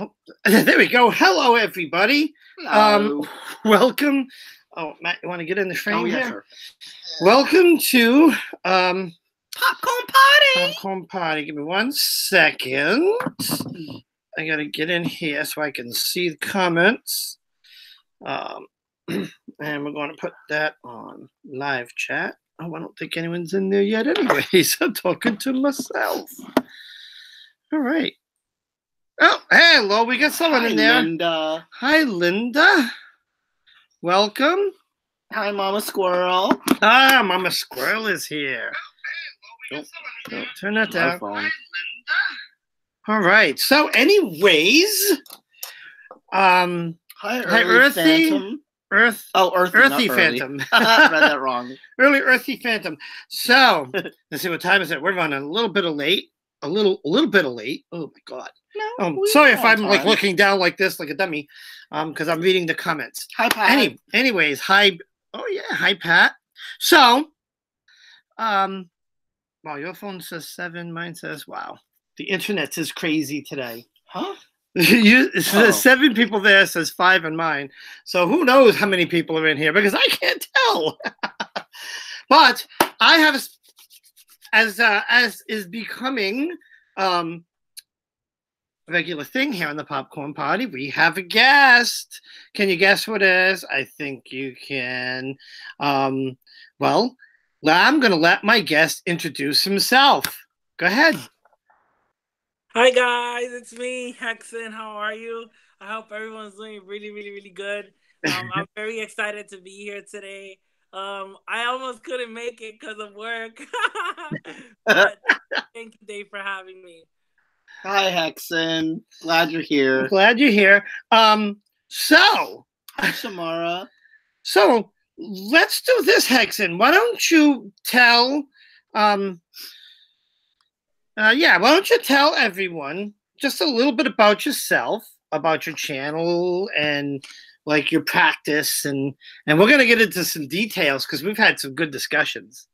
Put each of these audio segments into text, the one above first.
Oh, there we go. Hello, everybody. Hello. Welcome. Oh, Matt, you want to get in the frame yeah, here? sure. Welcome to Popcorn party. Popcorn Party. Give me 1 second. I gotta get in here so I can see the comments. And we're going to put that on live chat. Oh, I don't think anyone's in there yet anyways. I'm talking to myself. All right. Oh, hello. We got someone in there. Linda. Hi, Linda. Welcome. Hi, Mama Squirrel. Ah, Mama Squirrel is here. Oh, turn that down. All right. So, anyways, Hi, Earthy. Phantom. Earthy Phantom. I read that wrong. Early Earthy Phantom. So, let's see what time is it. We're running a little bit of late. A little bit of late. Oh my God. No, sorry if I'm like looking down like this, like a dummy, because I'm reading the comments. Hi, Pat. Anyways, hi. Oh yeah, hi, Pat. So, wow, your phone says 7. Mine says, wow, the internet is crazy today. Huh? It says 7 people there, says 5 in mine. So who knows how many people are in here, because I can't tell. But I have, as is becoming a regular thing here on the Popcorn Party, we have a guest. Can you guess who it is? I think you can. Well, I'm going to let my guest introduce himself. Go ahead. Hi guys, it's me, Hecsen. How are you? I hope everyone's doing really, really, really good. I'm very excited to be here today. I almost couldn't make it because of work. But thank you, Dave, for having me. Hi, Hecsen. Glad you're here. Glad you're here. So, hi, Shamara. So let's do this, Hecsen. Why don't you tell why don't you tell everyone just a little bit about yourself, about your channel, and like your practice, and we're gonna get into some details because we've had some good discussions.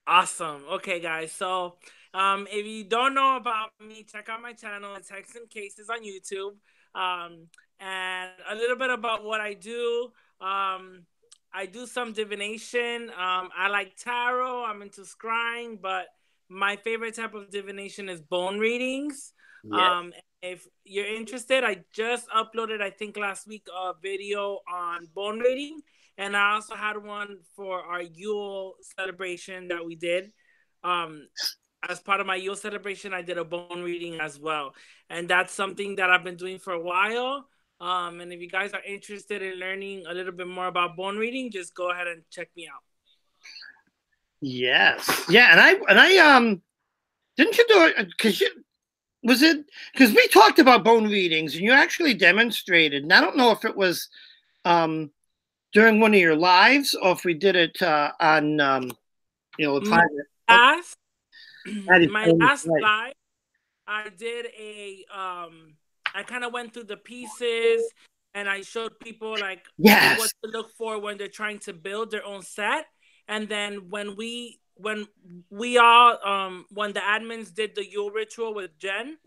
Awesome. Okay, guys. So if you don't know about me, check out my channel. It's Hecsen Cases on YouTube. And a little bit about what I do. I do some divination. I like tarot. I'm into scrying, but my favorite type of divination is bone readings. Yes. If you're interested, I just uploaded, I think last week, a video on bone reading. And I also had one for our Yule celebration that we did. As part of my Yule celebration, I did a bone reading as well. And that's something that I've been doing for a while. And if you guys are interested in learning a little bit more about bone reading, just go ahead and check me out. Yes. Yeah, and I didn't you do it because we talked about bone readings and you actually demonstrated, and I don't know if it was during one of your lives or if we did it on private. My last live, I did I kind of went through the pieces and I showed people like what to look for when they're trying to build their own set. And then when the admins did the Yule ritual with Jen,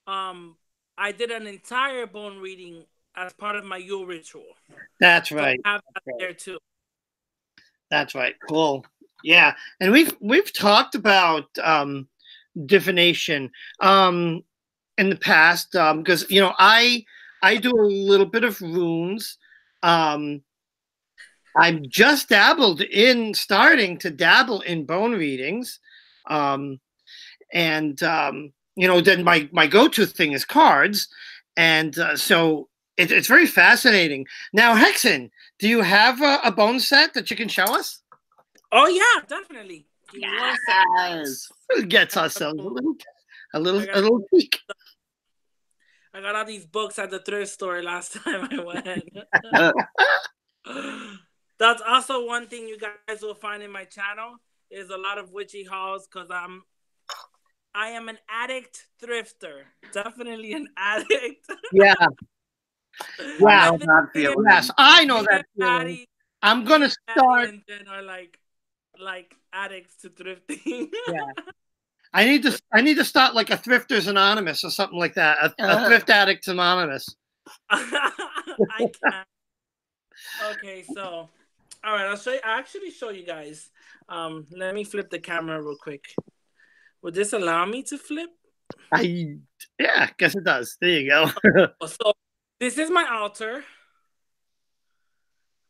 I did an entire bone reading as part of my Yule ritual. That's right. So I have that there too. That's right. Cool. Yeah, and we've talked about divination in the past because I do a little bit of runes. I've just starting to dabble in bone readings, and then my go-to thing is cards, and so it's very fascinating. Now, Hecsen, do you have a bone set that you can show us? Oh yeah, definitely. Yes. Gets ourselves a little peek. I got all these books at the thrift store last time I went. That's also one thing you guys will find in my channel is a lot of witchy hauls because I am an addict thrifter. Definitely an addict. Yeah. Wow. Yes, I know that feeling. I'm gonna start. And then are like addicts to thrifting. Yeah. I need to start like a Thrifters Anonymous or something like that. A Thrift Addicts Anonymous. I can't. Okay, so all right, I'll actually show you guys. Let me flip the camera real quick. Would this allow me to flip? Yeah, guess it does. There you go. So this is my altar,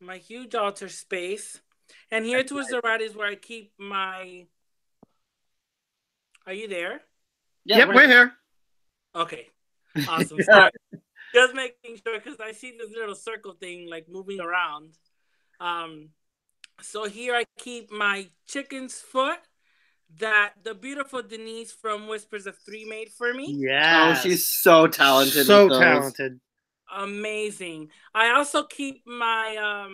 my huge altar space, and here towards the right is where I keep my. Are you there? Yeah, yep, we're here. Okay, awesome. Sorry. Just making sure because I see this little circle thing like moving around. So here I keep my chicken's foot that the beautiful Denise from Whispers of Three made for me. Yeah. Oh, she's so talented. So talented. Amazing. I also keep my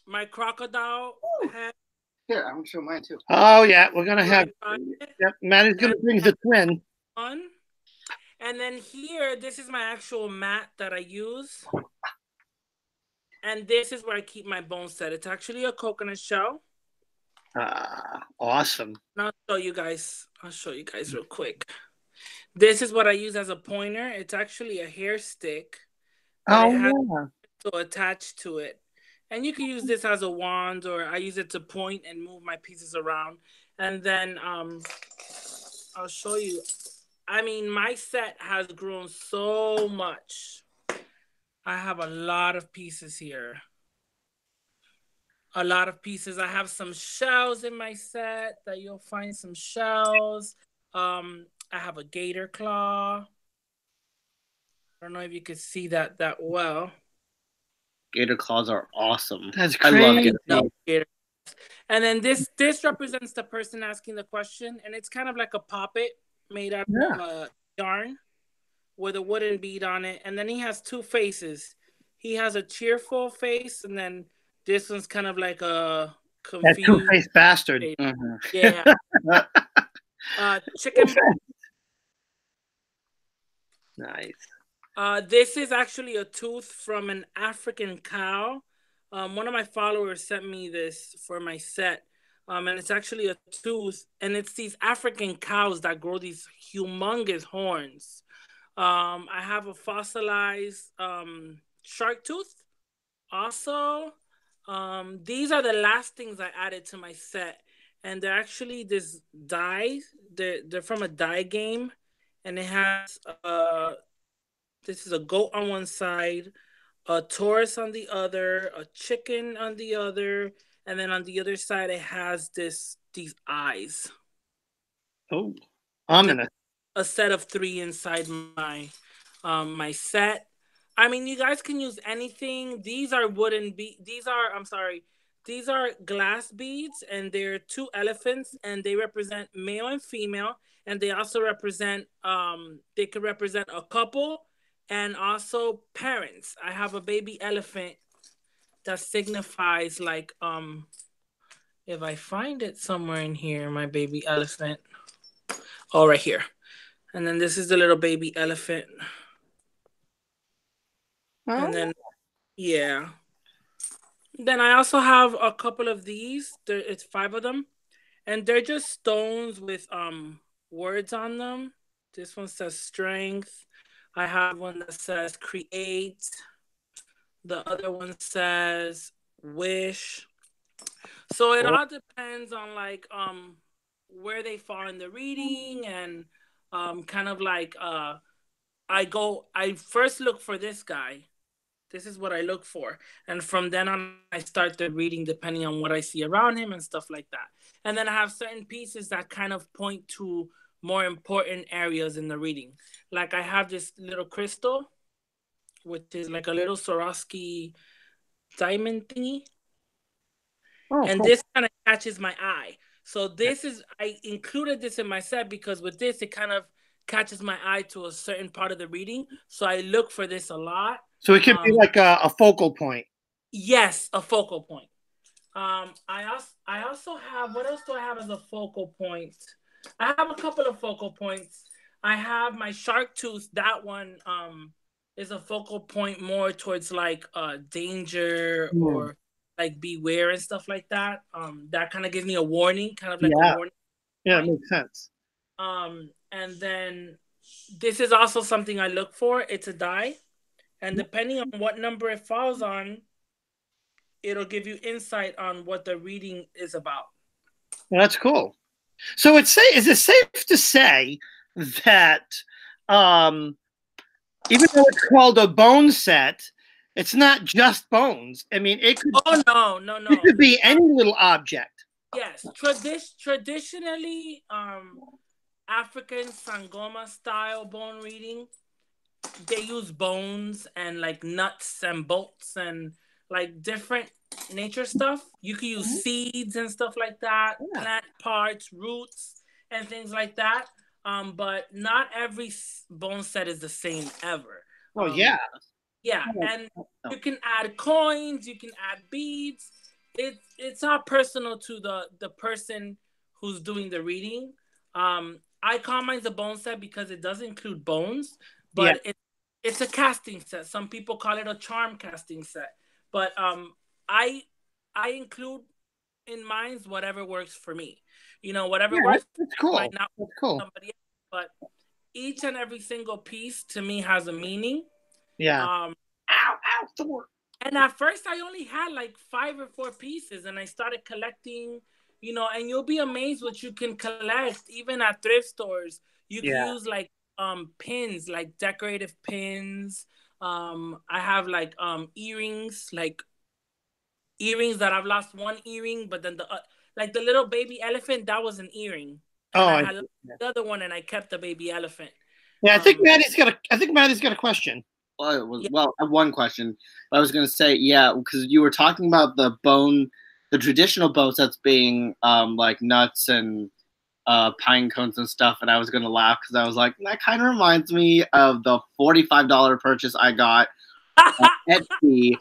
my crocodile head. Here, I'm gonna show mine too. Oh yeah, we're gonna have. Yep, Maddie's gonna bring the twin. And then here, this is my actual mat that I use. And this is where I keep my bone set. It's actually a coconut shell. Awesome. And I'll show you guys real quick. This is what I use as a pointer. It's actually a hair stick. Oh, yeah. To attach to it. And you can use this as a wand, or I use it to point and move my pieces around. And then I'll show you. I mean, my set has grown so much. I have a lot of pieces here. A lot of pieces. I have some shells in my set that you'll find some shells. I have a gator claw. I don't know if you could see that well. Gator claws are awesome. That's crazy. I love gator. And then this represents the person asking the question, and it's kind of like a poppet made out of yarn with a wooden bead on it. And then he has two faces. He has a cheerful face, and then this one's kind of like a confused. That two-faced bastard. Mm-hmm. Yeah. Chicken. Nice. This is actually a tooth from an African cow. One of my followers sent me this for my set. And it's actually a tooth, and it's these African cows that grow these humongous horns. I have a fossilized shark tooth. Also, these are the last things I added to my set, and they're actually this dye. They're from a dye game, and it has this is a goat on one side, a Taurus on the other, a chicken on the other, and then on the other side it has these eyes. Oh, ominous. A set of 3 inside my set. I mean, you guys can use anything. These are these are glass beads, and they're 2 elephants, and they represent male and female, and they also represent they could represent a couple and also parents. I have a baby elephant that signifies like if I find it somewhere in here, my baby elephant. Oh, right here. And then this is the little baby elephant. Oh. And then, yeah. Then I also have a couple of these. It's 5 of them. And they're just stones with words on them. This one says strength. I have one that says create. The other one says wish. So it all depends on like where they fall in the reading, and kind of like I first look for this guy. This is what I look for. And from then on, I start the reading depending on what I see around him and stuff like that. And then I have certain pieces that kind of point to more important areas in the reading. Like I have this little crystal, which is like a little Swarovski diamond thingy. Oh, and cool. This kind of catches my eye. So this is, I included this in my set because with this, it kind of catches my eye to a certain part of the reading. So I look for this a lot. So it could be like a focal point. Yes, a focal point. I also have, what else do I have as a focal point? I have a couple of focal points. I have my shark tooth. That one is a focal point more towards like danger or like beware and stuff like that. That kind of gives me a warning, kind of like a warning. Yeah, it makes sense. And then this is also something I look for. It's a die. And depending on what number it falls on, it'll give you insight on what the reading is about. Well, that's cool. So is it safe to say that even though it's called a bone set, it's not just bones? I mean, it could. Oh no. It could be any little object. Yes, traditionally, African Sangoma style bone reading, they use bones and like nuts and bolts and like different nature stuff. You can use seeds and stuff like that, plant parts, roots, and things like that. But not every bone set is the same ever. Oh yeah. Yeah, and you can add coins, you can add beads. It's all personal to the person who's doing the reading. I call mine the bone set because it does include bones, but it's a casting set. Some people call it a charm casting set. But I include in mine whatever works for me. You know, whatever works. That's cool. Might not that's cool. Somebody else, but each and every single piece to me has a meaning. Yeah. Ow, Thor. And at first I only had like 5 or 4 pieces, and I started collecting, you know, and you'll be amazed what you can collect even at thrift stores. You can use like pins, like decorative pins. I have like earrings that I've lost one earring, but then like the little baby elephant, that was an earring. And I had the other one, and I kept the baby elephant. Yeah, I think Maddie's got a question. Well, I have one question. I was going to say, because you were talking about the traditional bone sets being like nuts and pine cones and stuff, and I was going to laugh because I was like, that kind of reminds me of the $45 purchase I got on Etsy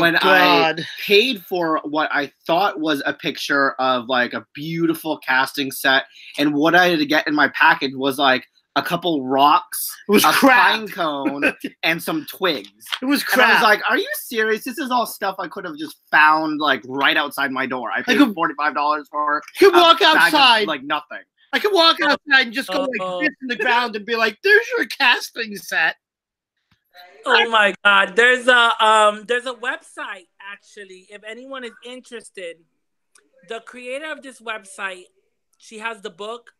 when I paid for what I thought was a picture of like a beautiful casting set, and what I had to get in my package was like a couple rocks, a pine cone, and some twigs. It was crap. And I was like, are you serious? This is all stuff I could have just found like right outside my door. I paid $45 for You could walk outside. Like nothing. I could walk outside and just go like this in the ground and be like, there's your casting set. Oh my God. There's a website actually. If anyone is interested, the creator of this website, she has the book.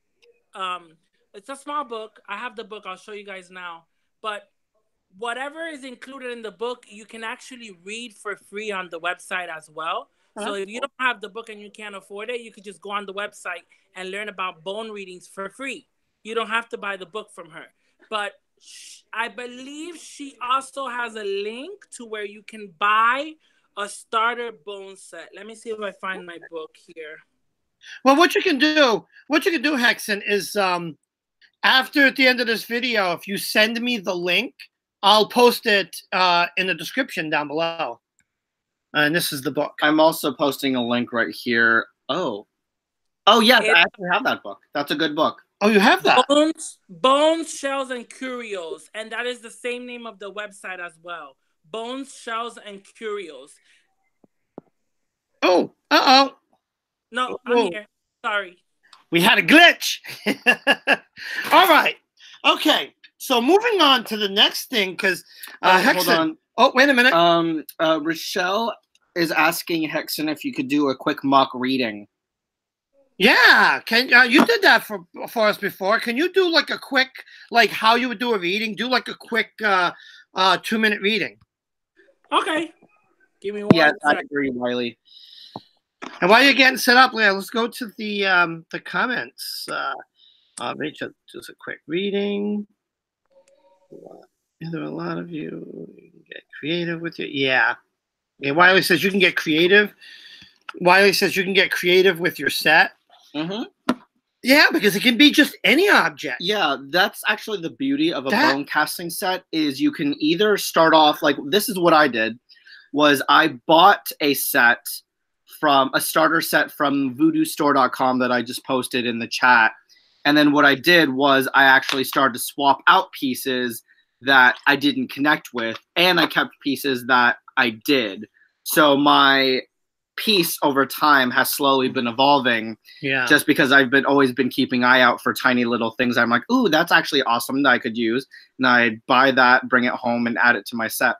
It's a small book. I have the book. I'll show you guys now. But whatever is included in the book, you can actually read for free on the website as well. So if you don't have the book and you can't afford it, you could just go on the website and learn about bone readings for free. You don't have to buy the book from her. But I believe she also has a link to where you can buy a starter bone set. Let me see if I find my book here. Well, what you can do, Hecsen, is after at the end of this video, if you send me the link, I'll post it in the description down below. And this is the book. I'm also posting a link right here. Oh, yes, I actually have that book. That's a good book. Oh, you have that? Bones, Shells, and Curios. And that is the same name of the website as well. Bones, Shells, and Curios. Oh, uh-oh. No, I'm here. Sorry. We had a glitch. All right. Okay. So moving on to the next thing, because Hecsen. Hold on. Oh, wait a minute. Rochelle is asking Hecsen if you could do a quick mock reading. Yeah. Can you did that for us before? Can you do like a quick, like how you would do a reading? Do like a quick 2-minute reading. Okay. Give me one. Yeah, I agree, Wiley. And while you're getting set up, let's go to the comments. Rachel does a quick reading. There are a lot of you. You can get creative with it. Yeah. Wiley says you can get creative. Wiley says you can get creative with your set. Mm-hmm. Yeah, because it can be just any object. Yeah, that's actually the beauty of a bone casting set is you can either start off like this is what I did was I bought a set from a starter set from VoodooStore.com that I just posted in the chat. And then what I did was I actually started to swap out pieces that I didn't connect with, and I kept pieces that I did. So my piece over time has slowly been evolving. Yeah. Just because I've always been keeping eye out for tiny little things. I'm like, ooh, that's actually awesome that I could use. And I'd buy that, bring it home, and add it to my set.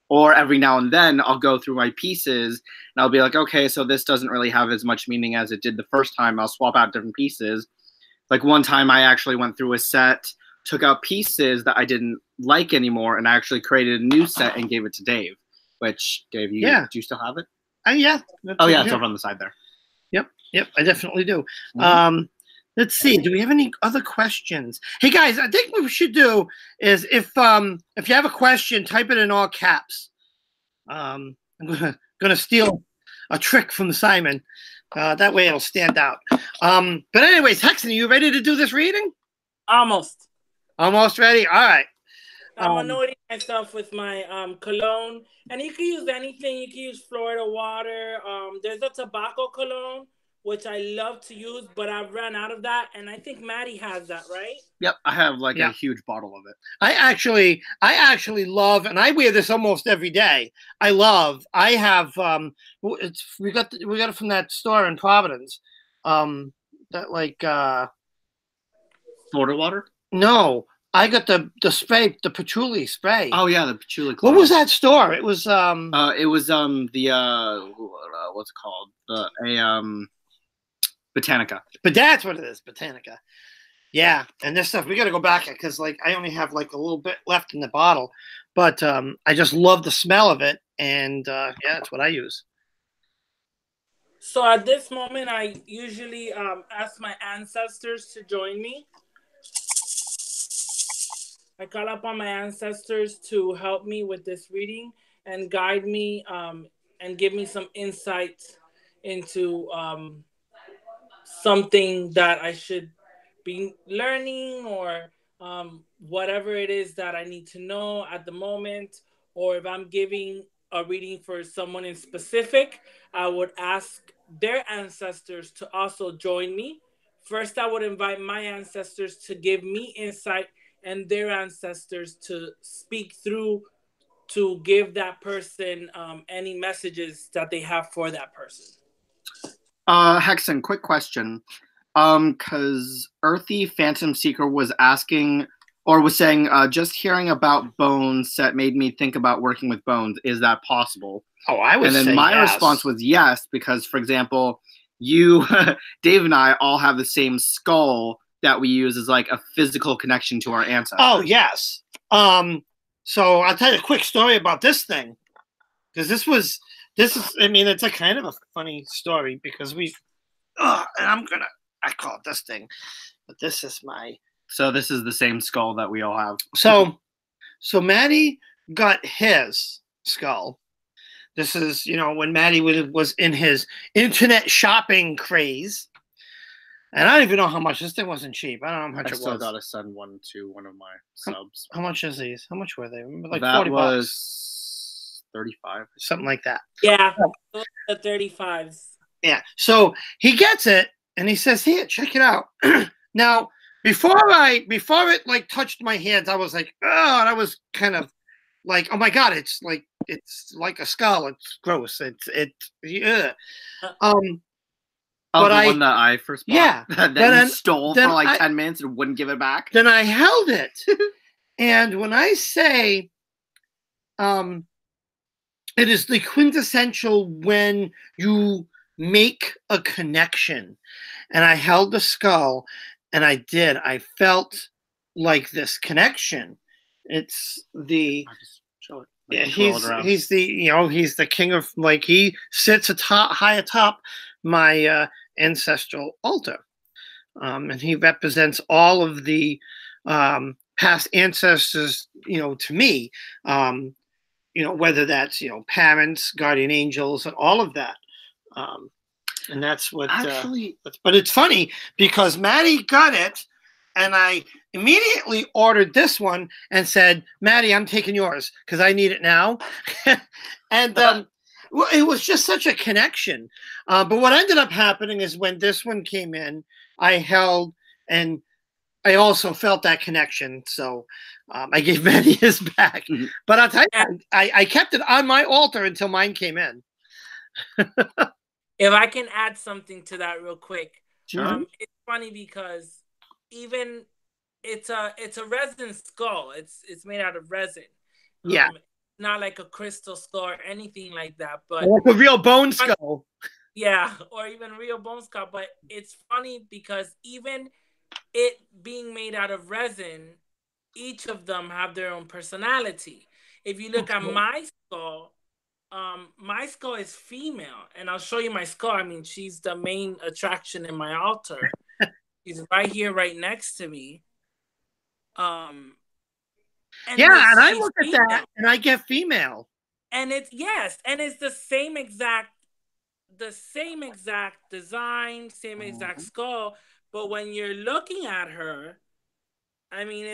Or every now and then I'll go through my pieces and I'll be like, okay, so this doesn't really have as much meaning as it did the first time. I'll swap out different pieces. Like one time I actually went through a set, took out pieces that I didn't like anymore, and I actually created a new set and gave it to Dave. Which, Dave, do you still have it? Yeah. Oh, yeah, it's over on the side there. Yep, I definitely do. Let's see. Do we have any other questions? Hey guys, I think what we should do is if you have a question, type it in all caps. I'm gonna steal a trick from Simon. That way it'll stand out. But anyways, Hecsen, are you ready to do this reading? Almost. Almost ready. All right. I'm anointing myself with my cologne, and you can use anything. You can use Florida water. There's a tobacco cologne, which I love to use, but I've run out of that, and I think Maddie has that, right? Yep, I have like a huge bottle of it. I actually love, and I wear this almost every day. I have we got it from that store in Providence. That like Florida water? No, I got the spray, the patchouli spray. Oh yeah, the patchouli. What was that store? It was the what's it called? Botanica. But that's what it is, Botanica. Yeah, and this stuff we got to go back because like I only have like a little bit left in the bottle, but I just love the smell of it, and yeah, that's what I use. So at this moment, I usually ask my ancestors to join me. I call upon my ancestors to help me with this reading and guide me and give me some insight into something that I should be learning or whatever it is that I need to know at the moment. Or if I'm giving a reading for someone in specific, I would ask their ancestors to also join me. First, I would invite my ancestors to give me insight and their ancestors to speak through to give that person any messages that they have for that person. Hecsen, quick question. Because Earthy Phantom Seeker was asking, or was saying, just hearing about bones set made me think about working with bones. Is that possible? Oh, I would say And then my response was yes, because, for example, you, Dave and I all have the same skull that we use as like a physical connection to our ancestors. Oh, yes. So I'll tell you a quick story about this thing. Because I mean, it's a kind of a funny story because and I call it this thing, but this is So this is the same skull that we all have. So Maddie got his skull. This is, when Maddie was in his internet shopping craze. And I don't even know how much. This thing wasn't cheap. I don't know how much it was. I still got to send one to one of my subs. How much is these? How much were they? Like that $40. Was 35. Something like that. Yeah, the 35s. Yeah. So he gets it and he says, "Here, check it out." Now, before it like touched my hands, I was like, "Oh," and I was kind of like, "Oh my God, it's like a skull. It's gross. Yeah." But the one that I first bought? Yeah. that you stole for like 10 minutes and wouldn't give it back? Then I held it. And when I say it is the quintessential when you make a connection. And I held the skull and I felt like this connection. It's the... Yeah, he's the king of, like, he sits high atop my ancestral altar, and he represents all of the past ancestors, to me, whether that's parents, guardian angels, and all of that, and that's what actually. But it's funny because Maddie got it. And I immediately ordered this one and said, "Maddie, I'm taking yours because I need it now." And well, it was just such a connection. But what ended up happening is when this one came in, I held and I also felt that connection. So I gave Maddie his back. Mm-hmm. But I'll tell you, I kept it on my altar until mine came in. if I can add something to that real quick. Sure. It's funny because even it's a resin skull. It's made out of resin. Yeah. Not like a crystal skull or anything like that, but like a real bone skull. Yeah, or even real bone skull. But it's funny because even it being made out of resin, each of them have their own personality. If you look at my skull is female, and I'll show you my skull. I mean, she's the main attraction in my altar. She's right here, right next to me. And I look at that and I get female. And it's the same exact design, same exact skull. But when you're looking at her, I mean,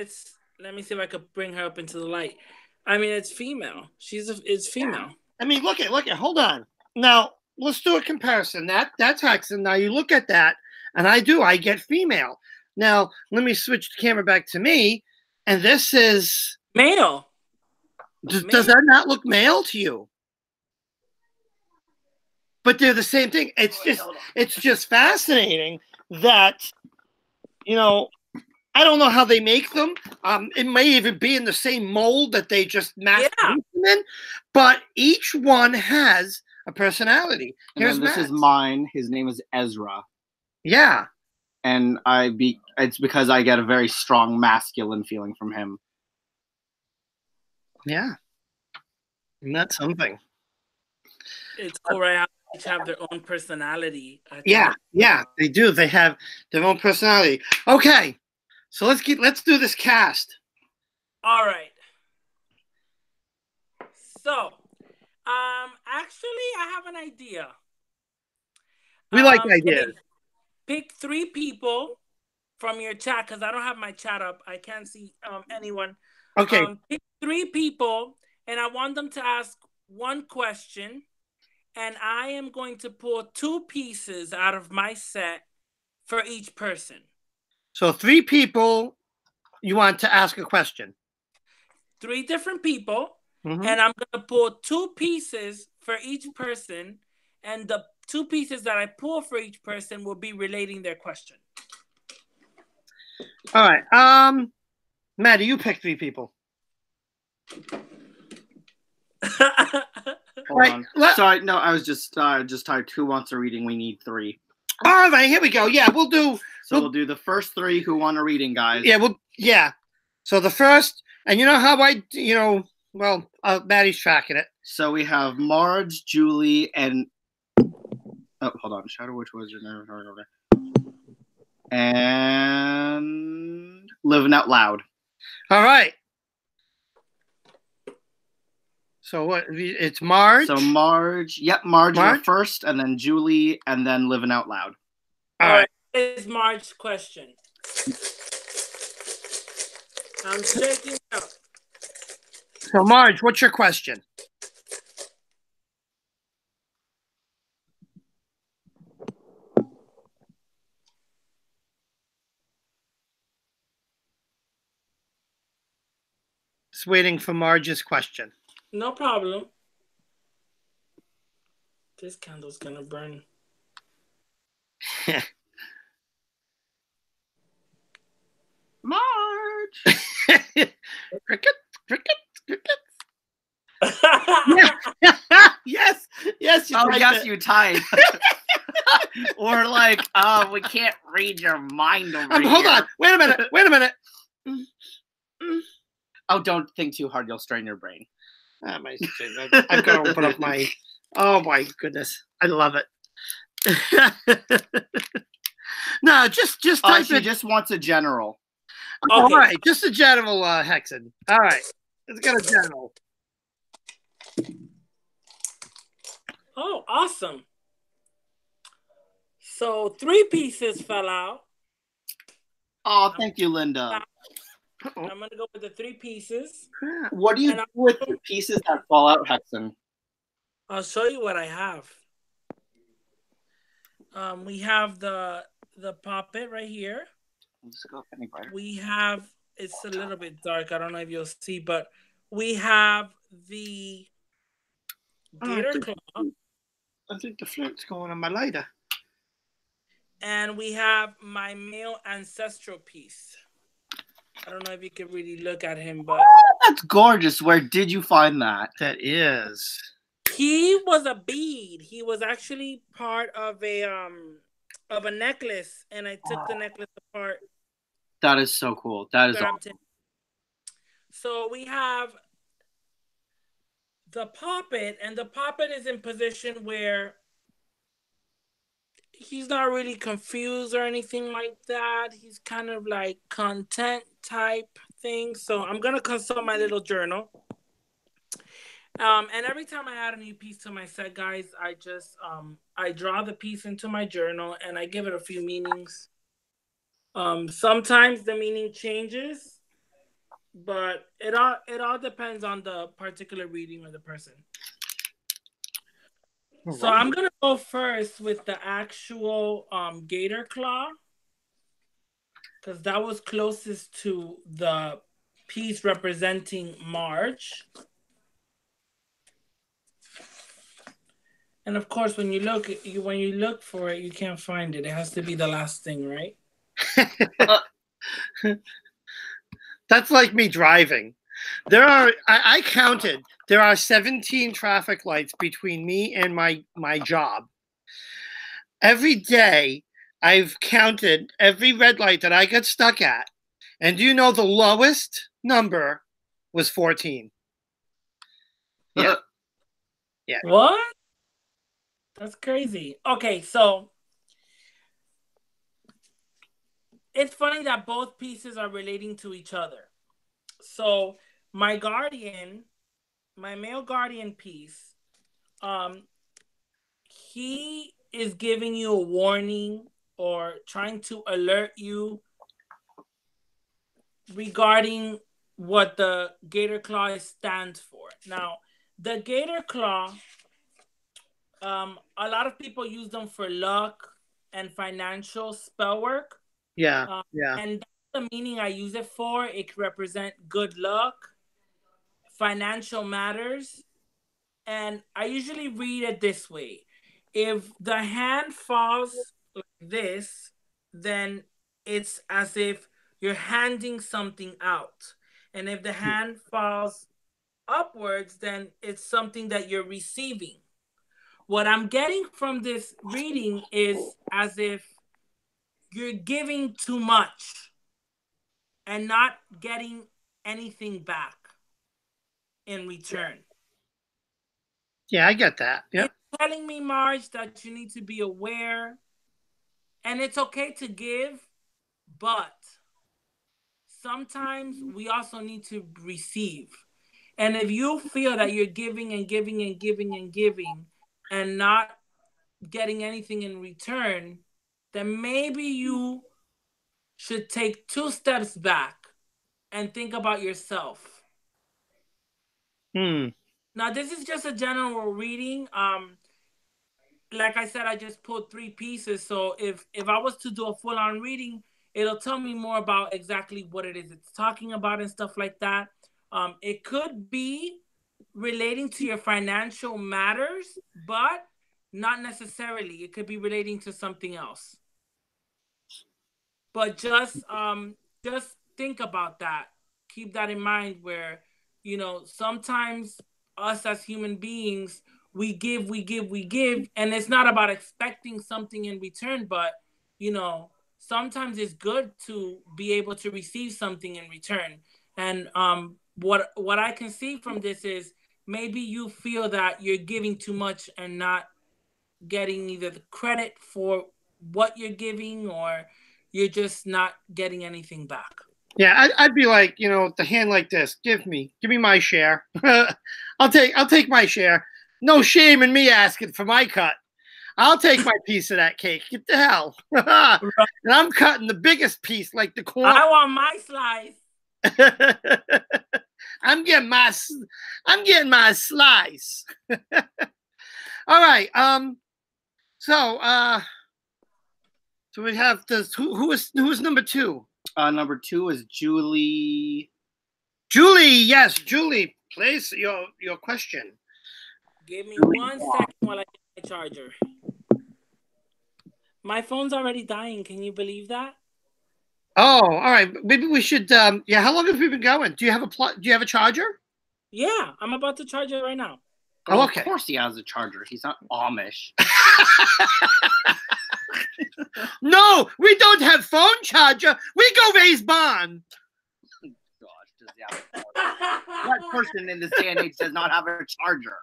let me see if I could bring her up into the light. I mean, it's female. It's female. Yeah. I mean, look at. Hold on. Now let's do a comparison. That's Hecsen. Now you look at that, and I get female. Now let me switch the camera back to me, and this is male. Does that not look male to you? But they're the same thing. It's just fascinating that, I don't know how they make them. It may even be in the same mold that they just mass produce them in, but each one has a personality. This is mine. His name is Ezra. Yeah. And it's because I get a very strong masculine feeling from him. Yeah. Isn't that something? It's cool, right? Each have their own personality. Yeah, they do. They have their own personality. Okay. So let's do this cast. All right. So, actually, I have an idea. We like ideas. Pick 3 people from your chat because I don't have my chat up. I can't see anyone. Okay. Pick 3 people, and I want them to ask one question, and I am going to pull 2 pieces out of my set for each person. So 3 people, you want to ask a question. 3 different people, and I'm going to pull 2 pieces for each person, and the 2 pieces that I pull for each person will be relating their question. All right. Maddie, you pick 3 people. Hold on. Sorry, no, I was just typed who wants a reading. We need 3. All right, here we go. Yeah, we'll do the first 3 who want a reading, guys. Yeah. So the first, and you know how Maddie's tracking it. So we have Marge, Julie, and hold on, Shadow Witch was your name, and Living Out Loud. All right. So what? It's Marge. So Marge, Marge first, and then Julie, and then Living Out Loud. All right. Here's Marge's question. I'm shaking up. So Marge, what's your question? Just waiting for Marge's question. No problem. This candle's gonna burn. Marge. Cricket. Yes. You type. Or like, we can't read your mind over here. Hold on. Wait a minute. Oh, don't think too hard. You'll strain your brain. I've got to open up my. Oh my goodness, I love it. No, just type she just wants a general. Okay. All right, just a general, Hecsen. All right, let's get a general. Oh, awesome! So 3 pieces fell out. Oh, thank you, Linda. I'm gonna go with the 3 pieces. What do you do with the pieces that fall out, Hecsen? I'll show you what I have. We have the puppet right here. Let's go any brighter. We have, it's a little bit dark. I don't know if you'll see, but we have the gator claw. I think the flint's going on my lighter. And we have my male ancestral piece. I don't know if you can really look at him, but that's gorgeous. Where did you find that? That is. He was a bead. He was actually part of a necklace, and I took the necklace apart. That is so cool. That is awesome. So we have the puppet, and the puppet is in position where he's not really confused or anything like that. He's kind of like content type thing. So I'm gonna consult my little journal. And every time I add a new piece to my set, guys, I just I draw the piece into my journal and I give it a few meanings. Sometimes the meaning changes, but it all depends on the particular reading of the person. So I'm gonna go first with the actual gator claw, because that was closest to the piece representing March. And of course, when you look for it, you can't find it. It has to be the last thing, right? That's like me driving. I counted. There are 17 traffic lights between me and my job. Every day, I've counted every red light that I got stuck at. And do you know the lowest number was 14? Yeah. Yeah. What? That's crazy. Okay, so it's funny that both pieces are relating to each other. So my guardian, my male guardian piece, he is giving you a warning or trying to alert you regarding what the gator claw stands for. Now, the gator claw, a lot of people use them for luck and financial spell work. Yeah, yeah. And that's the meaning I use it for. It can represent good luck, financial matters, and I usually read it this way. If the hand falls like this, then it's as if you're handing something out. And if the hand falls upwards, then it's something that you're receiving. What I'm getting from this reading is as if you're giving too much and not getting anything back in return. Yeah, I get that. Yeah. It's telling me, Marge, that you need to be aware. And it's okay to give, but sometimes we also need to receive. And if you feel that you're giving and giving and giving and giving and not getting anything in return, then maybe you should take 2 steps back and think about yourself. Now, this is just a general reading. Like I said, I just pulled 3 pieces. So if I was to do a full-on reading, it'll tell me more about exactly what it is it's talking about and stuff like that. It could be relating to your financial matters, but not necessarily. It could be relating to something else. But just think about that. Keep that in mind where, you know, sometimes us as human beings, we give, and it's not about expecting something in return, but, you know, sometimes it's good to be able to receive something in return. And what I can see from this is maybe you feel that you're giving too much and not getting either the credit for what you're giving, or you're just not getting anything back. Yeah, I'd be like, you know, the hand like this. Give me my share. I'll take my share. No shame in me asking for my cut. I'll take my piece of that cake. Get the hell. And I'm cutting the biggest piece, like the corn. I want my slice. I'm getting my slice. All right. So we have this. Who is number 2? Number 2 is Julie. Julie, yes, Julie. Place your question. Give me 1 second while I get charger. My phone's already dying. Can you believe that? Oh, all right. Maybe we should. Yeah. How long have we been going? Do you have a Do you have a charger? Yeah, I'm about to charge it right now. Oh, okay. Of course he has a charger. He's not Amish. No, we don't have phone charger. We go raise bond. Gosh, does he have a charger? What person in this day and age does not have a charger?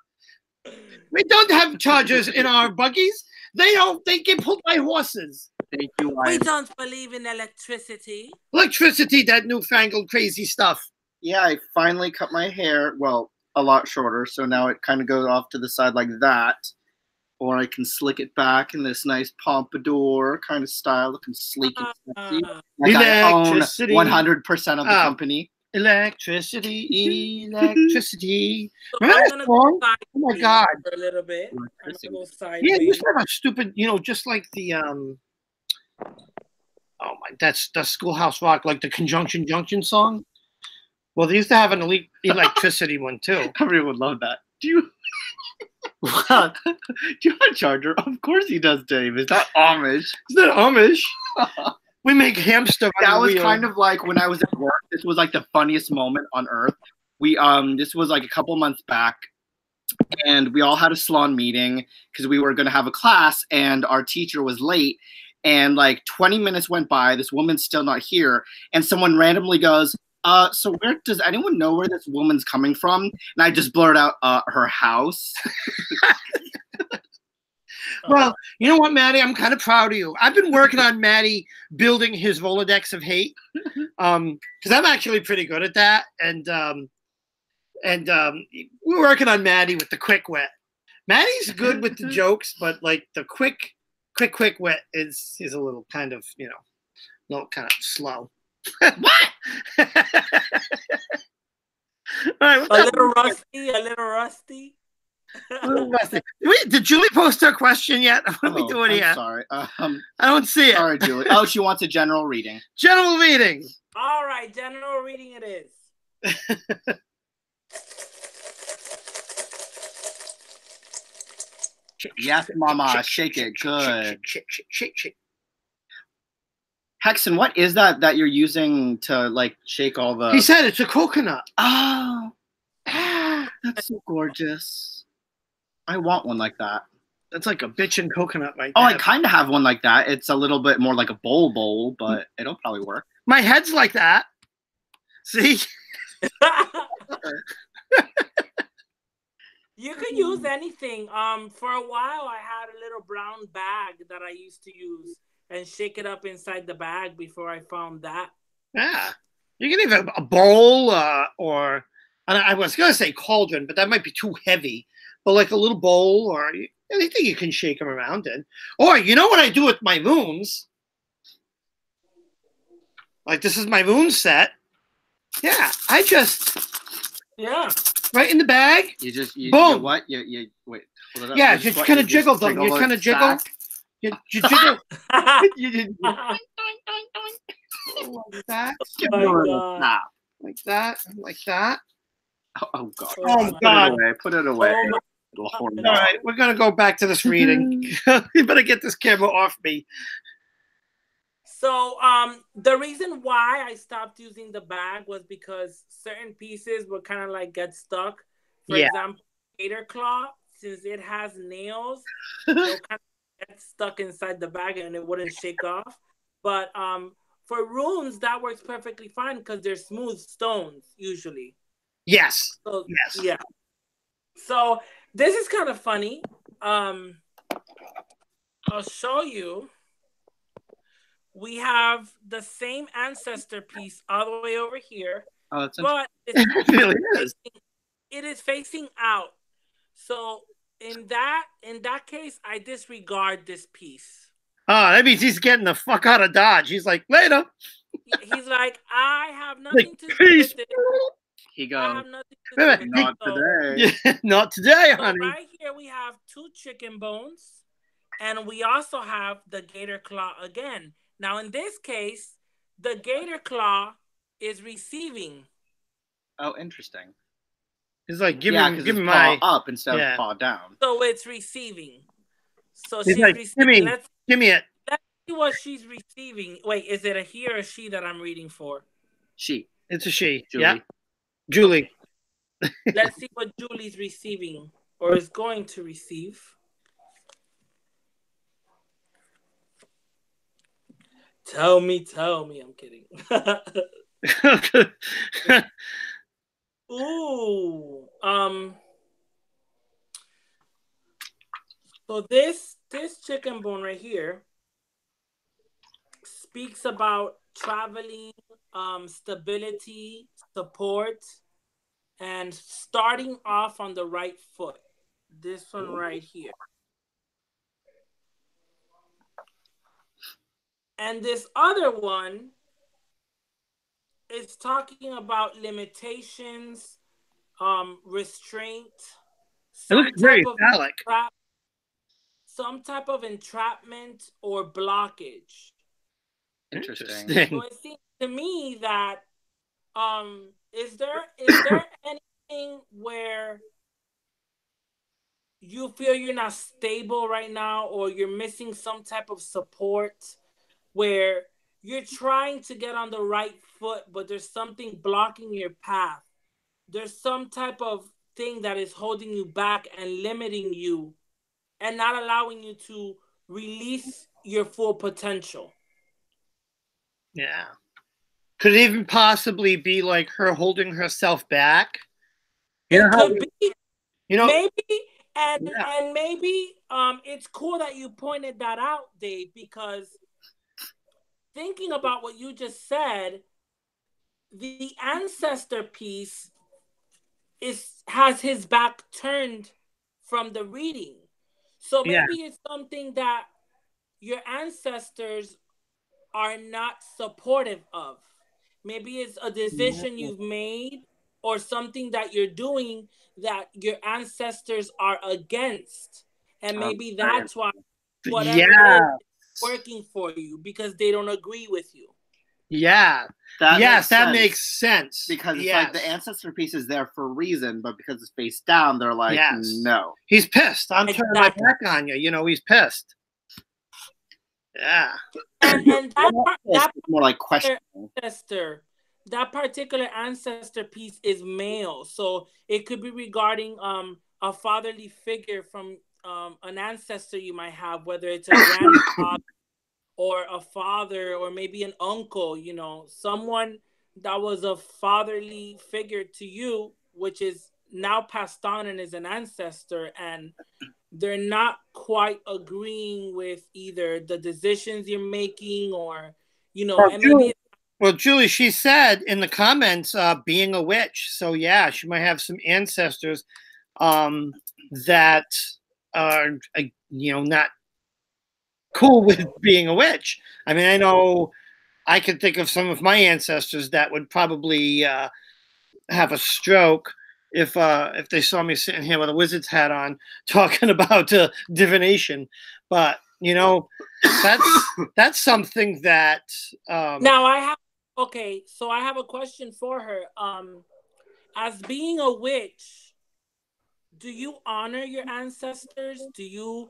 We don't have chargers in our buggies. They don't. They get pulled by horses. Thank you. We don't believe in electricity. Electricity, that newfangled crazy stuff. Yeah, I finally cut my hair. Well, a lot shorter, so now it kind of goes off to the side like that. Or I can slick it back in this nice pompadour kind of style, looking sleek and sexy. Like I own 100% of the company. Electricity. So I'm gonna go Oh my God! For a little bit. Yeah, you used to have a stupid, just like the oh my, that's Schoolhouse Rock, like the Conjunction Junction song. Well, they used to have an electricity one too. Everyone would love that. Do you? Do you have a charger? Of course he does, Dave. It's not Amish. It's not Amish. We make hamster. That was kind of like when I was at work. This was like the funniest moment on earth. We this was like a couple months back, and we all had a salon meeting because we were going to have a class, and our teacher was late. And like 20 minutes went by. This woman's still not here, and someone randomly goes, so where does anyone know where this woman's coming from? And I just blurred out, her house. Well, you know what, Maddie? I'm kind of proud of you. I've been working on Maddie building his Rolodex of hate, because I'm actually pretty good at that. And we're working on Maddie with the quick wit. Maddie's good with the jokes, but like the quick wit is a little kind of, little kind of slow. What? All right, a little rusty. Wait, did Julie post her question yet? What are we doing here? Sorry. I don't see it. Sorry, Julie. Oh, she wants a general reading. General reading. All right, general reading it is. Yes, Mama. Shake it. Good. Shake. Hecsen, what is that you're using to like shake all the? He said it's a coconut. Oh, that's so gorgeous. I want one like that. That's like a bitchin' coconut right Oh, there. I kind of have one like that. It's a little bit more like a bowl, but it'll probably work. My head's like that. See? You could use anything. For a while, I had a little brown bag that I used to use and shake it up inside the bag before I found that. Yeah. You can even a bowl or I was going to say cauldron, but that might be too heavy. But like a little bowl or anything you can shake them around in. Or you know what I do with my moons? Like this is my moon set. Yeah, I just right in the bag. You boom. You what? You wait. Hold it up. Yeah, you kind of jiggle them. You kind of jiggle. You jiggle. You did like that. Like that. Like that. Oh God. Oh God. Put it away. All right, we're gonna go back to this reading. You better get this camera off me. So the reason why I stopped using the bag was because certain pieces would kind of like get stuck. For example, gator claw, since it has nails, it'll kind of get stuck inside the bag and it wouldn't shake off. But for runes, that works perfectly fine because they're smooth stones usually. Yes. So, yes. Yeah. So this is kind of funny. I'll show you. We have the same ancestor piece all the way over here, but it really is. It is facing out. So in that case, I disregard this piece. Oh, that means he's getting the fuck out of Dodge. He's like, later. He's like, I have nothing to do peace. with it. He goes, not today. Yeah, not today, so honey. Right here we have 2 chicken bones, and we also have the gator claw again. Now, in this case, the gator claw is receiving. Oh, interesting. He's like, give me my paw up instead of paw down. So it's receiving. So He's she's like, receiving. give me it. Let's see what she's receiving. Wait, is it a he or a she that I'm reading for? She. It's a she. Julie. Yeah. Julie. Okay. Let's see what Julie's receiving or is going to receive. Tell me. I'm kidding. Ooh. So this chicken bone right here speaks about traveling, stability, support, and starting off on the right foot. This one right here. And this other one is talking about limitations, restraint, It looks very phallic. some type of entrapment or blockage. Interesting. So it seems to me that is there anything where you feel you're not stable right now, or you're missing some type of support, where you're trying to get on the right foot, but there's something blocking your path? There's some type of thing that is holding you back and limiting you and not allowing you to release your full potential. Yeah. Could it even possibly be like her holding herself back? It could be. You know, maybe, and maybe it's cool that you pointed that out, Dave, because thinking about what you just said, the ancestor piece has his back turned from the reading. So maybe it's something that your ancestors are not supportive of. Maybe it's a decision you've made or something that you're doing that your ancestors are against. And maybe that's why whatever it is working for you, because they don't agree with you. Yeah. That makes sense. Because it's like the ancestor piece is there for a reason, but because it's face down, they're like, no. He's pissed. I'm turning my back on you. You know, he's pissed. Yeah. And that more like question. That particular ancestor piece is male. So it could be regarding a fatherly figure from an ancestor you might have, whether it's a grandfather or a father or maybe an uncle, you know, someone that was a fatherly figure to you, which is now passed on and is an ancestor, and they're not quite agreeing with either the decisions you're making or, you know, and maybe. Well, Julie, she said in the comments, being a witch. So yeah, she might have some ancestors that are, you know, not cool with being a witch. I mean, I know I can think of some of my ancestors that would probably have a stroke if they saw me sitting here with a wizard's hat on talking about divination. But you know, that's something that now I have. Okay, so I have a question for her. As being a witch, do you honor your ancestors? Do you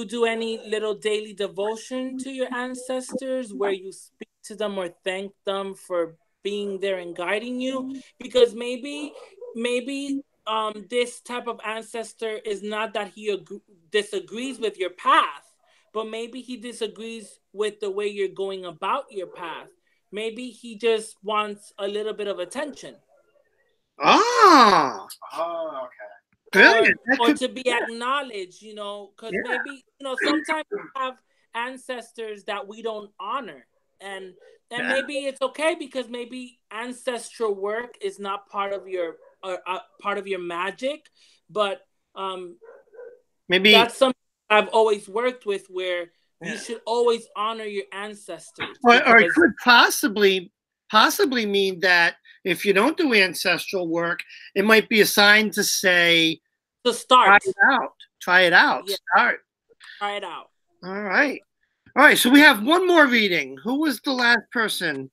do any little daily devotion to your ancestors where you speak to them or thank them for being there and guiding you? Because maybe this type of ancestor is not that he disagrees with your path, but maybe he disagrees with the way you're going about your path. Maybe he just wants a little bit of attention. Oh, okay. Brilliant. Or to be acknowledged, you know, because maybe, you know, sometimes we have ancestors that we don't honor. And maybe it's okay because maybe ancestral work is not part of your magic, but maybe that's something I've always worked with, where you should always honor your ancestors. Or it could possibly mean that if you don't do ancestral work, it might be a sign to say, to start. Try it out. Yeah. Start. Try it out. All right. So we have one more reading. Who was the last person?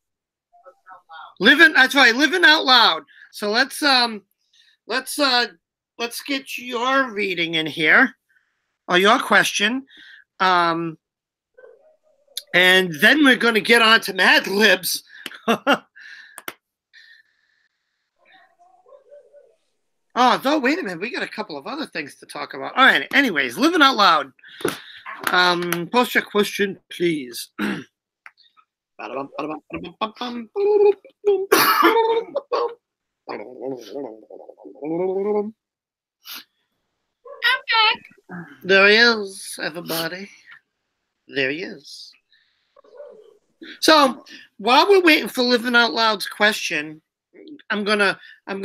That's right. Living Out Loud. So let's get your reading in here. or your question. And then we're going to get on to Mad Libs. Oh, though, wait a minute. We got a couple of other things to talk about. All right. Anyways, living out loud. Post your question, please. There he is, everybody. There he is. So while we're waiting for Living Out Loud's question, I don't know, I don't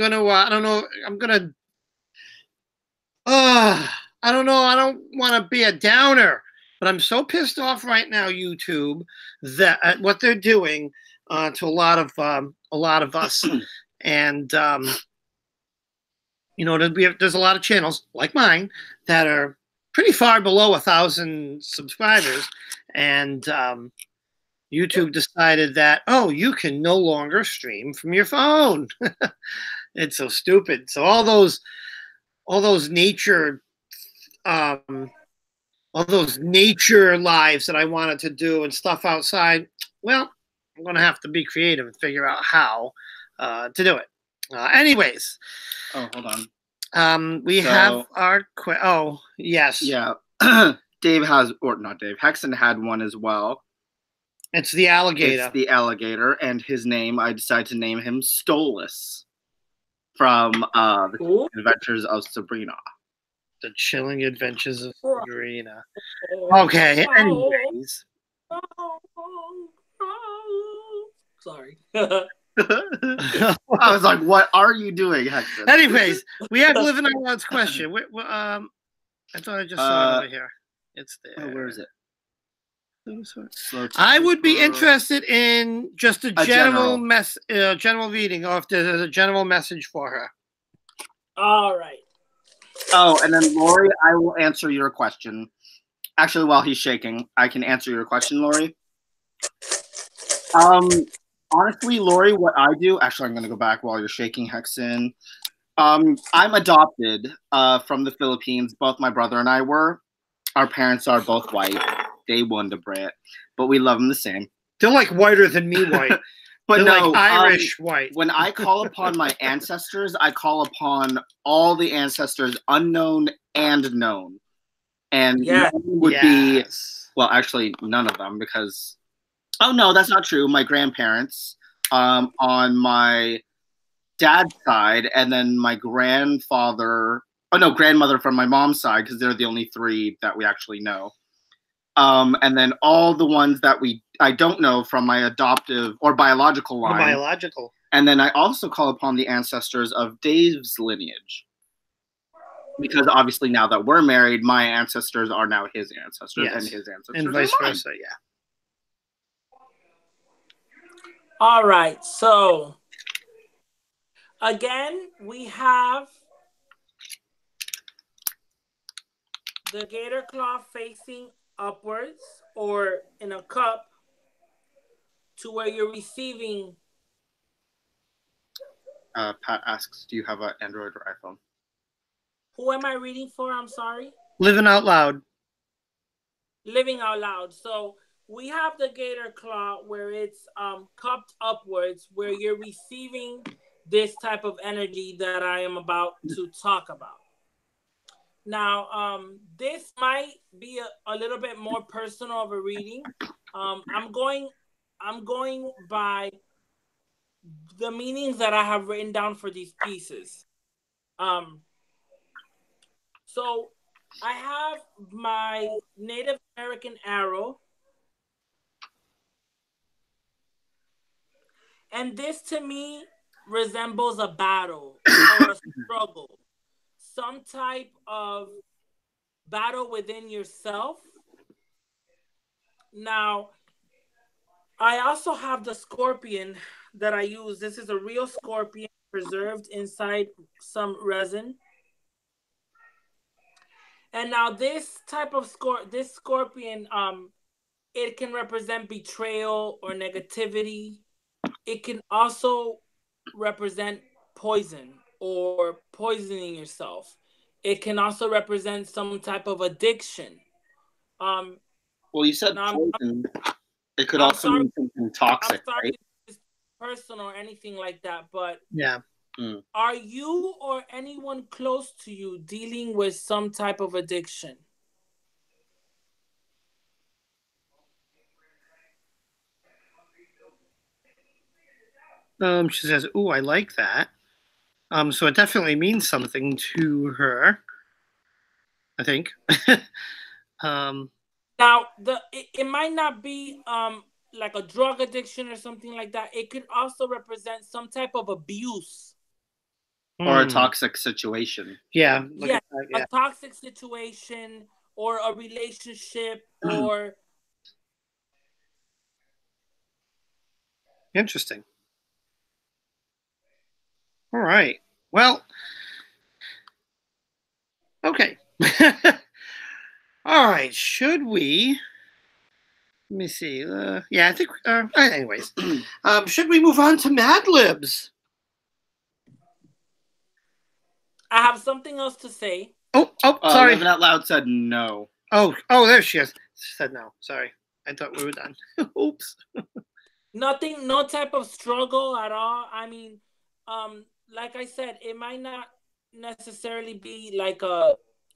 want to be a downer, but I'm so pissed off right now, YouTube, that at what they're doing to a lot of us, and there's a lot of channels like mine that are pretty far below 1,000 subscribers, and YouTube decided that, oh, you can no longer stream from your phone. It's so stupid. So all those nature lives that I wanted to do and stuff outside, well, I'm going to have to be creative and figure out how to do it. Anyways. Oh, hold on. We have our oh, yes. Yeah. Hecsen had one as well. It's the alligator. It's the alligator, and his name, I decided to name him Stolas from the Adventures of Sabrina. The Chilling Adventures of Sabrina. Okay, anyways. Sorry. I was like, what are you doing, Hecsen? Anyways, we have Living Out Loud's question. I thought I just saw it over here. It's there. Oh, where is it? I would be interested in just a general reading, or if there's a general message for her. All right. Oh, and then Lori, I will answer your question. Actually, while he's shaking, I can answer your question, Lori. Honestly, Lori, what I do, actually, I'm going to go back while you're shaking, Hecsen. I'm adopted from the Philippines. Both my brother and I were. Our parents are both white. They won the Brit, but we love them the same. They're like whiter than me white. But they're no, like Irish white. When I call upon my ancestors, I call upon all the ancestors, unknown and known. And yeah, would be, well, actually, none of them, because, oh no, that's not true. My grandparents on my dad's side, and then my grandmother from my mom's side, because they're the only three that we actually know. And then all the ones that I don't know from my adoptive or biological line. Biological. And then I also call upon the ancestors of Dave's lineage. Because obviously now that we're married, my ancestors are now his ancestors, and his ancestors and vice versa, yeah. All right, so again, we have the gator claw facing upwards or in a cup to where you're receiving. Pat asks, do you have an Android or iPhone? Who am I reading for? I'm sorry. Living Out Loud. Living Out Loud. So we have the gator claw where it's cupped upwards, where you're receiving this type of energy that I am about to talk about. Now, this might be a little bit more personal of a reading. I'm going by the meanings that I have written down for these pieces. So I have my Native American arrow. And this to me resembles a battle or a struggle. Some type of battle within yourself. Now, I also have the scorpion that I use. This is a real scorpion preserved inside some resin. And now this type of scorpion, it can represent betrayal or negativity. It can also represent poison or poisoning yourself. it can also represent some type of addiction. Well, you said Now poison. It could I'm also sorry. mean something I'm toxic, sorry right? if it's personal or anything like that, but Yeah. are you or anyone close to you dealing with some type of addiction? She says, "Ooh, I like that." So it definitely means something to her, I think. um, Now, it might not be like a drug addiction or something like that. It could also represent some type of abuse. Or a hmm. toxic situation. Yeah. Look Yeah, at that. a Yeah. toxic situation or a relationship or Interesting. All right. Well, okay. All right. Should we? Let me see. Yeah, I think. Anyways, should we move on to Mad Libs? I have something else to say. Oh, sorry. Living Out Loud said no. Oh, there she is. She said no. Sorry. I thought we were done. Oops. Nothing, no type of struggle at all. I mean, like I said, it might not necessarily be like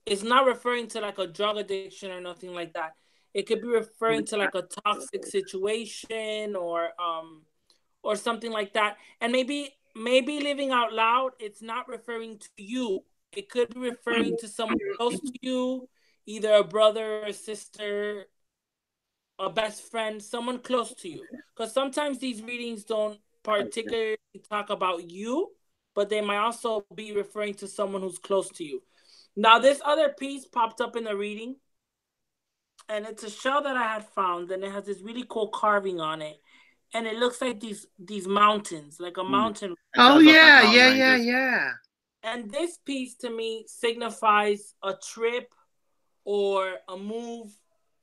it's not referring to like a drug addiction or nothing like that. It could be referring to like a toxic situation or something like that. And maybe living out loud, it's not referring to you. It could be referring to someone close to you, either a brother or a sister, a best friend, someone close to you. Because sometimes these readings don't particularly talk about you, but they might also be referring to someone who's close to you. Now, this other piece popped up in the reading, and it's a shell that I had found, and it has this really cool carving on it, and it looks like these mountains, like a mountain. Oh yeah, yeah. And this piece to me signifies a trip or a move,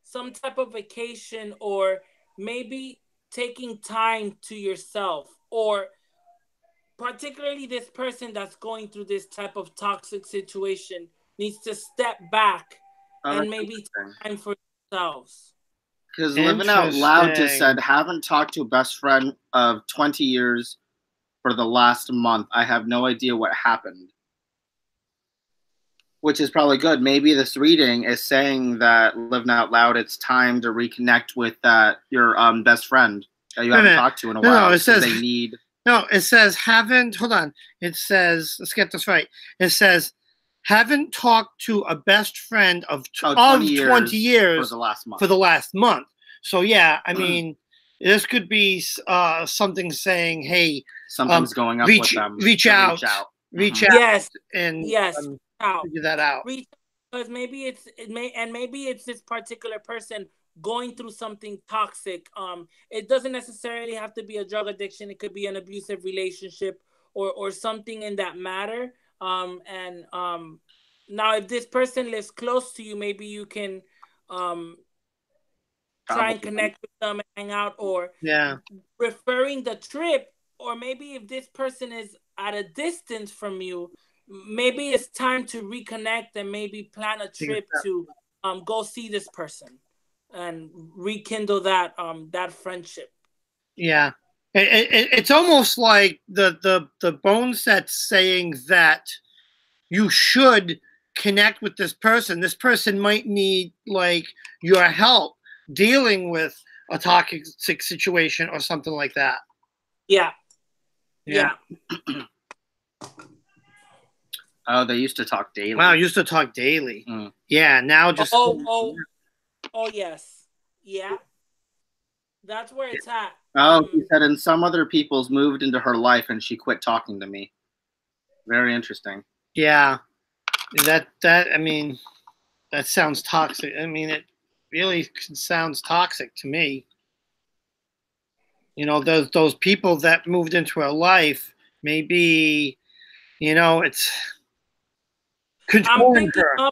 some type of vacation, or maybe taking time to yourself, or particularly this person that's going through this type of toxic situation needs to step back and maybe take time for themselves. Because Living Out Loud just said, haven't talked to a best friend of 20 years for the last month. I have no idea what happened. Which is probably good. Maybe this reading is saying that Living Out Loud, it's time to reconnect with your best friend that you haven't talked to in a while. No, it says they need. No, it says haven't. Hold on. It says, let's get this right. It says haven't talked to a best friend of 20 years for the last month. So yeah, I mean, this could be something saying, hey, something's going up with them. Reach out. Yes, and figure that out. Because maybe it's this particular person going through something toxic. It doesn't necessarily have to be a drug addiction. It could be an abusive relationship or something in that matter. Now if this person lives close to you, maybe you can try and connect with them and hang out, or referring the trip, or maybe if this person is at a distance from you, maybe it's time to reconnect and maybe plan a trip to go see this person and rekindle that friendship. Yeah. It's almost like the bone set's saying that you should connect with this person. This person might need like your help dealing with a toxic situation or something like that. Yeah. Oh, they used to talk daily. Wow, used to talk daily. Yeah, now just. Oh, yes. Yeah. That's where it's at. Oh, he said, and some other people's moved into her life and she quit talking to me. Very interesting. Yeah. I mean, that sounds toxic. I mean, it really sounds toxic to me. You know, those people that moved into her life, maybe, you know, it's controlling her.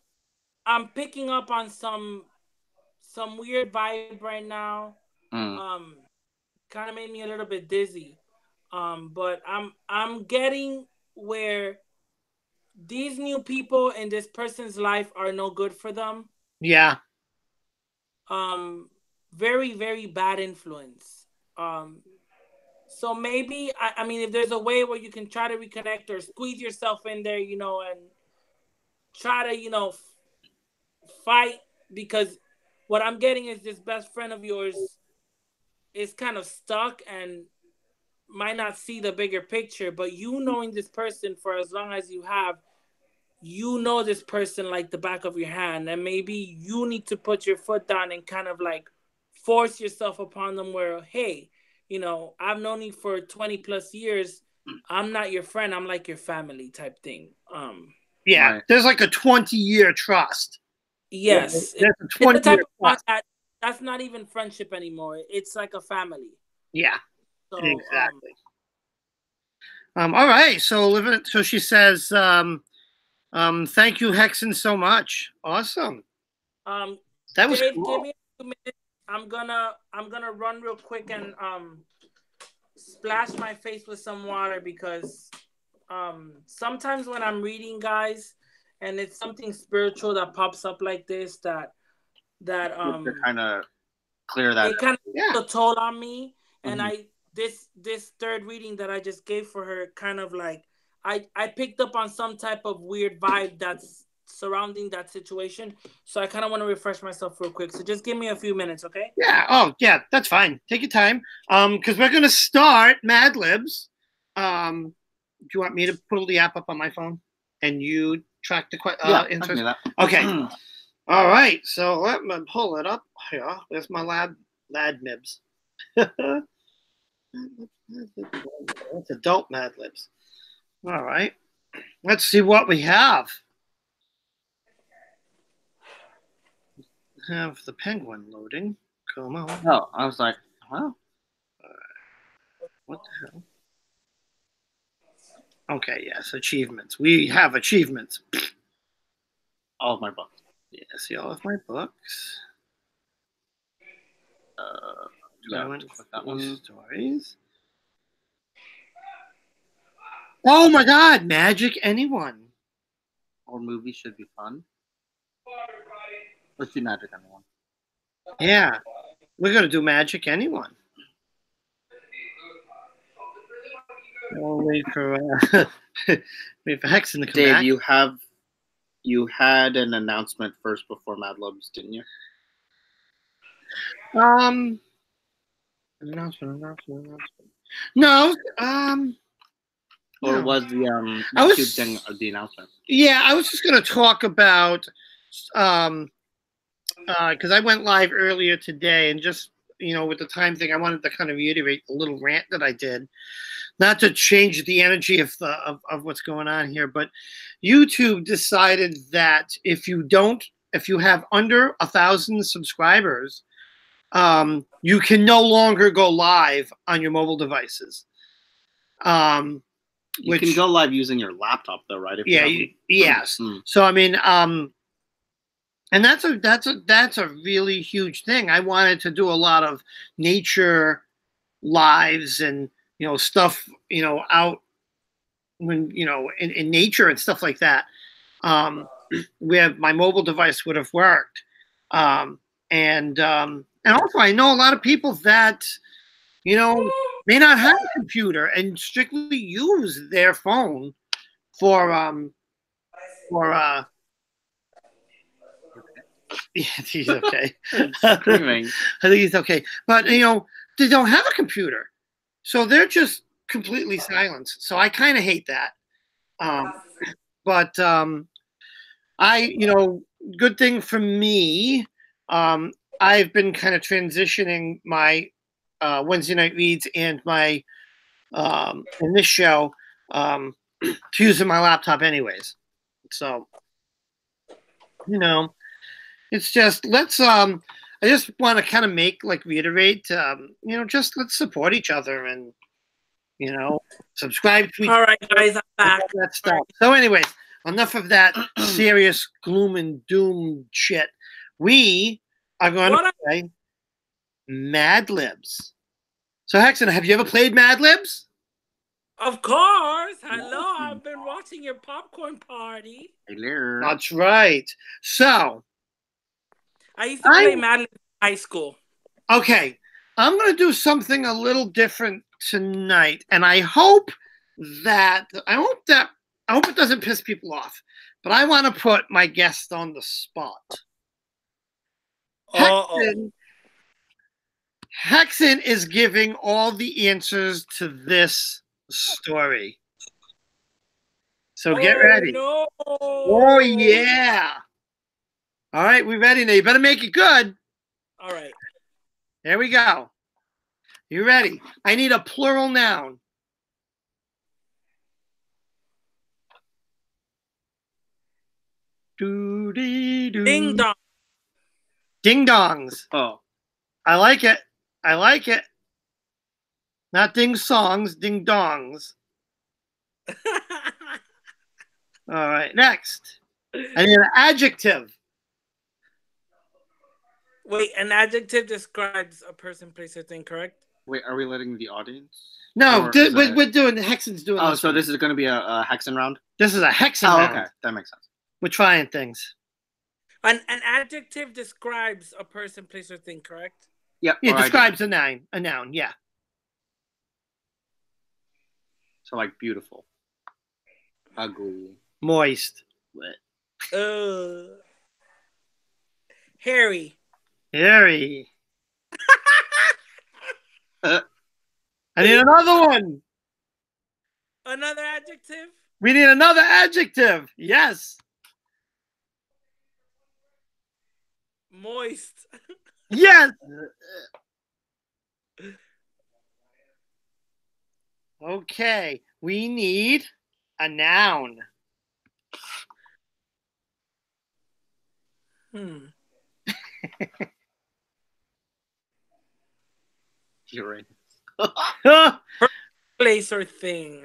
I'm picking up on some weird vibe right now. Kind of made me a little bit dizzy. But I'm getting where these new people in this person's life are no good for them. Yeah. Very, very bad influence. So maybe I mean, if there's a way where you can try to reconnect or squeeze yourself in there, and try to fight, because what I'm getting is this best friend of yours is kind of stuck and might not see the bigger picture. But knowing this person for as long as you have, this person like the back of your hand, and maybe you need to put your foot down and kind of like force yourself upon them where, hey, I've known you for 20 plus years. I'm not your friend. I'm like your family type thing. Yeah, Right. there's like a 20-year trust. Yes. Yeah, it's the type of bond that's not even friendship anymore. It's like a family. Yeah, So, exactly. All right, so she says, thank you, Hecsen, so much. Awesome. That was Dave, cool. give me a few minutes. I'm gonna run real quick and splash my face with some water, because sometimes when I'm reading, guys, and it's something spiritual that pops up like this, that kind of clear that. It kind of took a toll on me, and this third reading that I just gave for her, kind of like I picked up on some type of weird vibe that's surrounding that situation. So I kind of want to refresh myself real quick. So just give me a few minutes, okay? Yeah. Oh, yeah. That's fine. Take your time. Because we're gonna start Mad Libs. Do you want me to pull the app up on my phone and you track the I can do that. Okay. All right. So let me pull it up here. There's my lad Mibs. That's adult Mad Libs. All right. Let's see what we have. Have the penguin loading. Come on. Oh, I was like, huh? What the hell? Okay, yes, achievements. We have achievements. All of my books. Yeah, see all of my books. That one. Stories. Oh my God, Magic Anyone. Or movies should be fun. Let's do Magic Anyone. Yeah, we're gonna do Magic Anyone. We'll wait for Hecsen to come Dave, back. you had an announcement first before Mad Libs, didn't you? Announcement. No. Or was the YouTube thing the announcement? Yeah, I was just gonna talk about because I went live earlier today, and just with the time thing, I wanted to kind of reiterate the little rant that I did, not to change the energy of what's going on here, but YouTube decided that if you have under 1,000 subscribers, you can no longer go live on your mobile devices. You can go live using your laptop, though, right? Yes. So I mean, and that's a really huge thing. I wanted to do a lot of nature lives and stuff out when in nature and stuff like that, where my mobile device would have worked. And also I know a lot of people that may not have a computer and strictly use their phone for yeah, he's okay. Screaming. I think he's okay. But they don't have a computer, so they're just completely silenced. So I kind of hate that. But good thing for me. I've been kind of transitioning my Wednesday night reads and my in this show to using my laptop anyways. So it's just I just want to kind of reiterate just let's support each other and subscribe to each other. All right, guys, I'm back. That stuff. Right. So anyways, enough of that serious gloom and doom shit. We are going to play Mad Libs. So Hecsen, have you ever played Mad Libs? Of course. Hello, I've been watching your popcorn party. Hello. That's right. So I used to play Madden in high school. Okay, I'm going to do something a little different tonight, and I hope it doesn't piss people off. But I want to put my guest on the spot. Hecsen is giving all the answers to this story. So get ready. No. Oh, yeah. All right, we ready now. You better make it good. All right. Here we go. You ready? I need a plural noun. Doo-dee-doo. Ding dong. Ding dongs. Oh. I like it. I like it. Not ding songs, ding dongs. All right, next. I need an adjective. Wait, an adjective describes a person, place, or thing, correct? Wait, are we letting the audience? No, we're doing the Hecsen's doing. Oh, so this is going to be a Hecsen round? This is a Hecsen round. Okay, that makes sense. We're trying things. An adjective describes a person, place, or thing, correct? Yep. It describes a noun. A noun, yeah. So like beautiful, ugly, moist, wet, hairy. Hairy. I need another one. Another adjective? We need another adjective. Yes. Moist. Yes. Okay. We need a noun. You're right. Place or thing.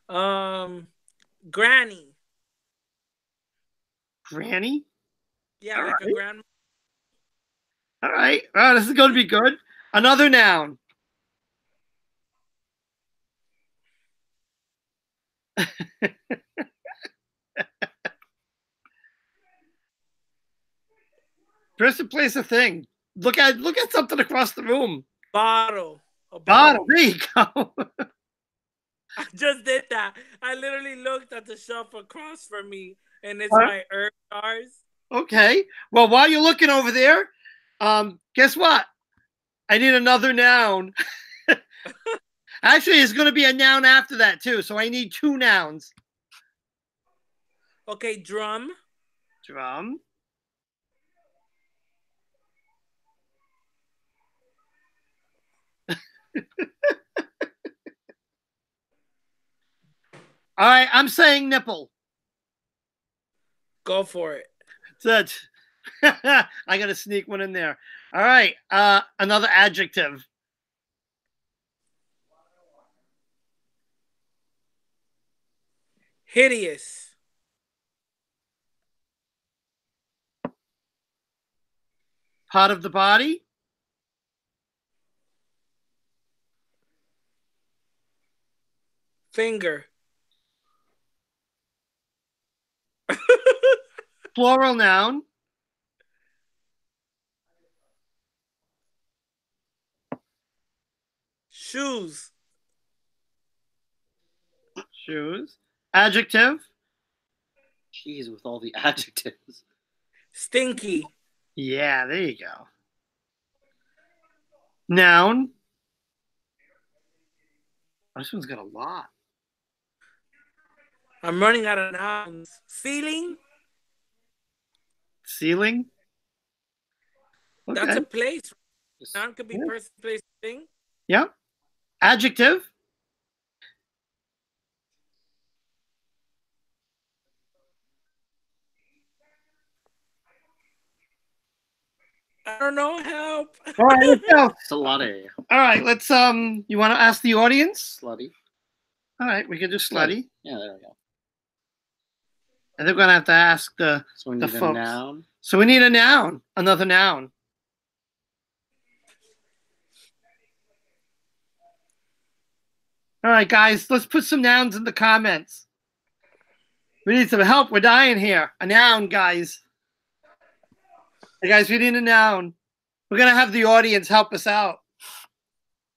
Granny. Granny? Yeah, all like right. A grandma. All right. Oh, this is going to be good. Another noun. Person, place, a thing. Look at something across the room. Bottle. A bottle. There you go. I just did that. I literally looked at the shelf across from me, and it's my herb jars. Okay. Well, while you're looking over there, guess what? I need another noun. Actually, it's going to be a noun after that, too. So I need two nouns. Okay, drum. Drum. All right, I'm saying nipple. Go for it. That's it. I got to sneak one in there. All right, another adjective. Hideous. Part of the body. Finger. Plural noun. Shoes. Shoes. Adjective. Jeez, with all the adjectives. Stinky. Yeah, there you go. Noun. This one's got a lot. I'm running out of nouns. Ceiling. Ceiling. Okay. That's a place. Noun could be person, place, thing. Yeah. Adjective. I don't know. Help. All right, let's go. Slutty. All right, let's you want to ask the audience? Slutty. All right, we can do slutty. Yeah, there we go. I think we're gonna have to ask the folks. A noun. So we need a noun, another noun. All right, guys, let's put some nouns in the comments. We need some help. We're dying here. A noun, guys. Hey, guys, we need a noun. We're going to have the audience help us out.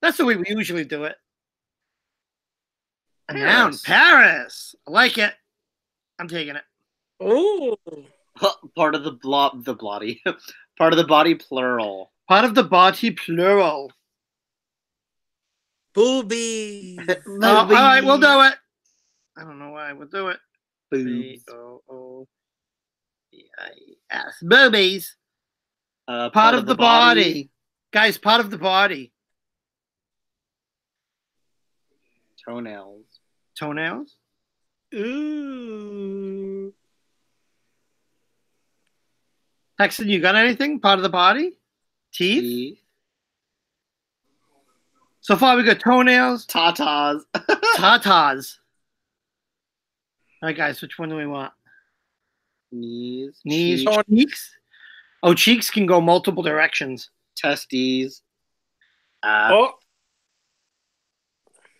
That's the way we usually do it. A noun. Paris. I like it. I'm taking it. Ooh. Part of the body. Part of the body, plural. Part of the body, plural. Boobies. All right, we'll do it. I don't know why. We'll do it. Boobs. B-O-O-B-I-S. Boobies. Part of the body. Guys, part of the body. Toenails. Toenails? Ooh. Hecsen, you got anything? Part of the body? Teeth? Teeth. So far, we got toenails. Tatas. Tatas. All right, guys, which one do we want? Knees. Knees. Cheeks. Cheeks? Oh, cheeks can go multiple directions. Testes. Oh.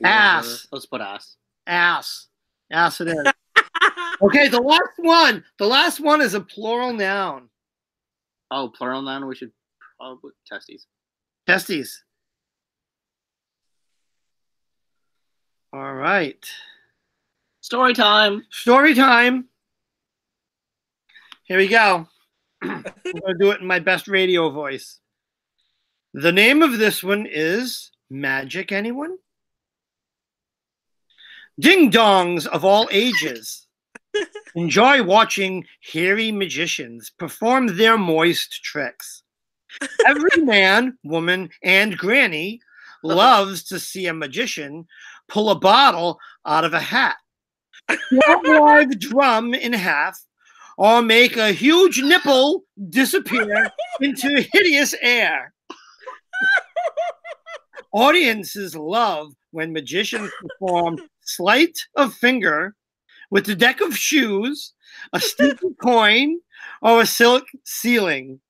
Ass. Let's put ass. Ass. Ass it is. Okay, the last one. The last one is a plural noun. Oh, plural noun. We should probably testes. Testes. All right. Story time. Story time. Here we go. I'm going to do it in my best radio voice. The name of this one is Magic, anyone? Ding-dongs of all ages enjoy watching hairy magicians perform their moist tricks. Every man, woman, and granny loves to see a magician pull a bottle out of a hat, snap a live drum in half, or make a huge nipple disappear into hideous air. Audiences love when magicians perform sleight of finger with a deck of shoes, a sticky coin, or a silk ceiling.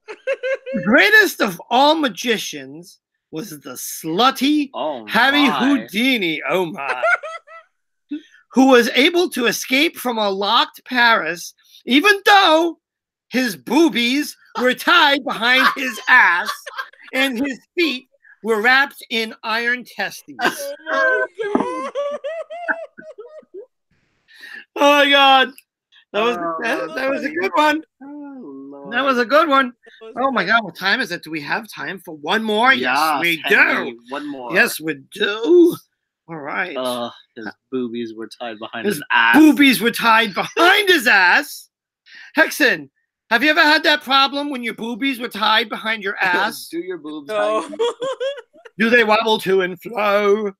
The greatest of all magicians was the slutty Harry Houdini, oh my, who was able to escape from a locked Paris, even though his boobies were tied behind his ass and his feet were wrapped in iron testes. Oh my God. That was a good one. That was a good one. Oh my God, what time is it? Do we have time for one more? Yes, we do. One more. Yes, we do. All right. His boobies were tied behind his ass. Boobies were tied behind his ass. Hecsen, have you ever had that problem when your boobies were tied behind your ass? Do your boobs No. Do they wobble to and flow?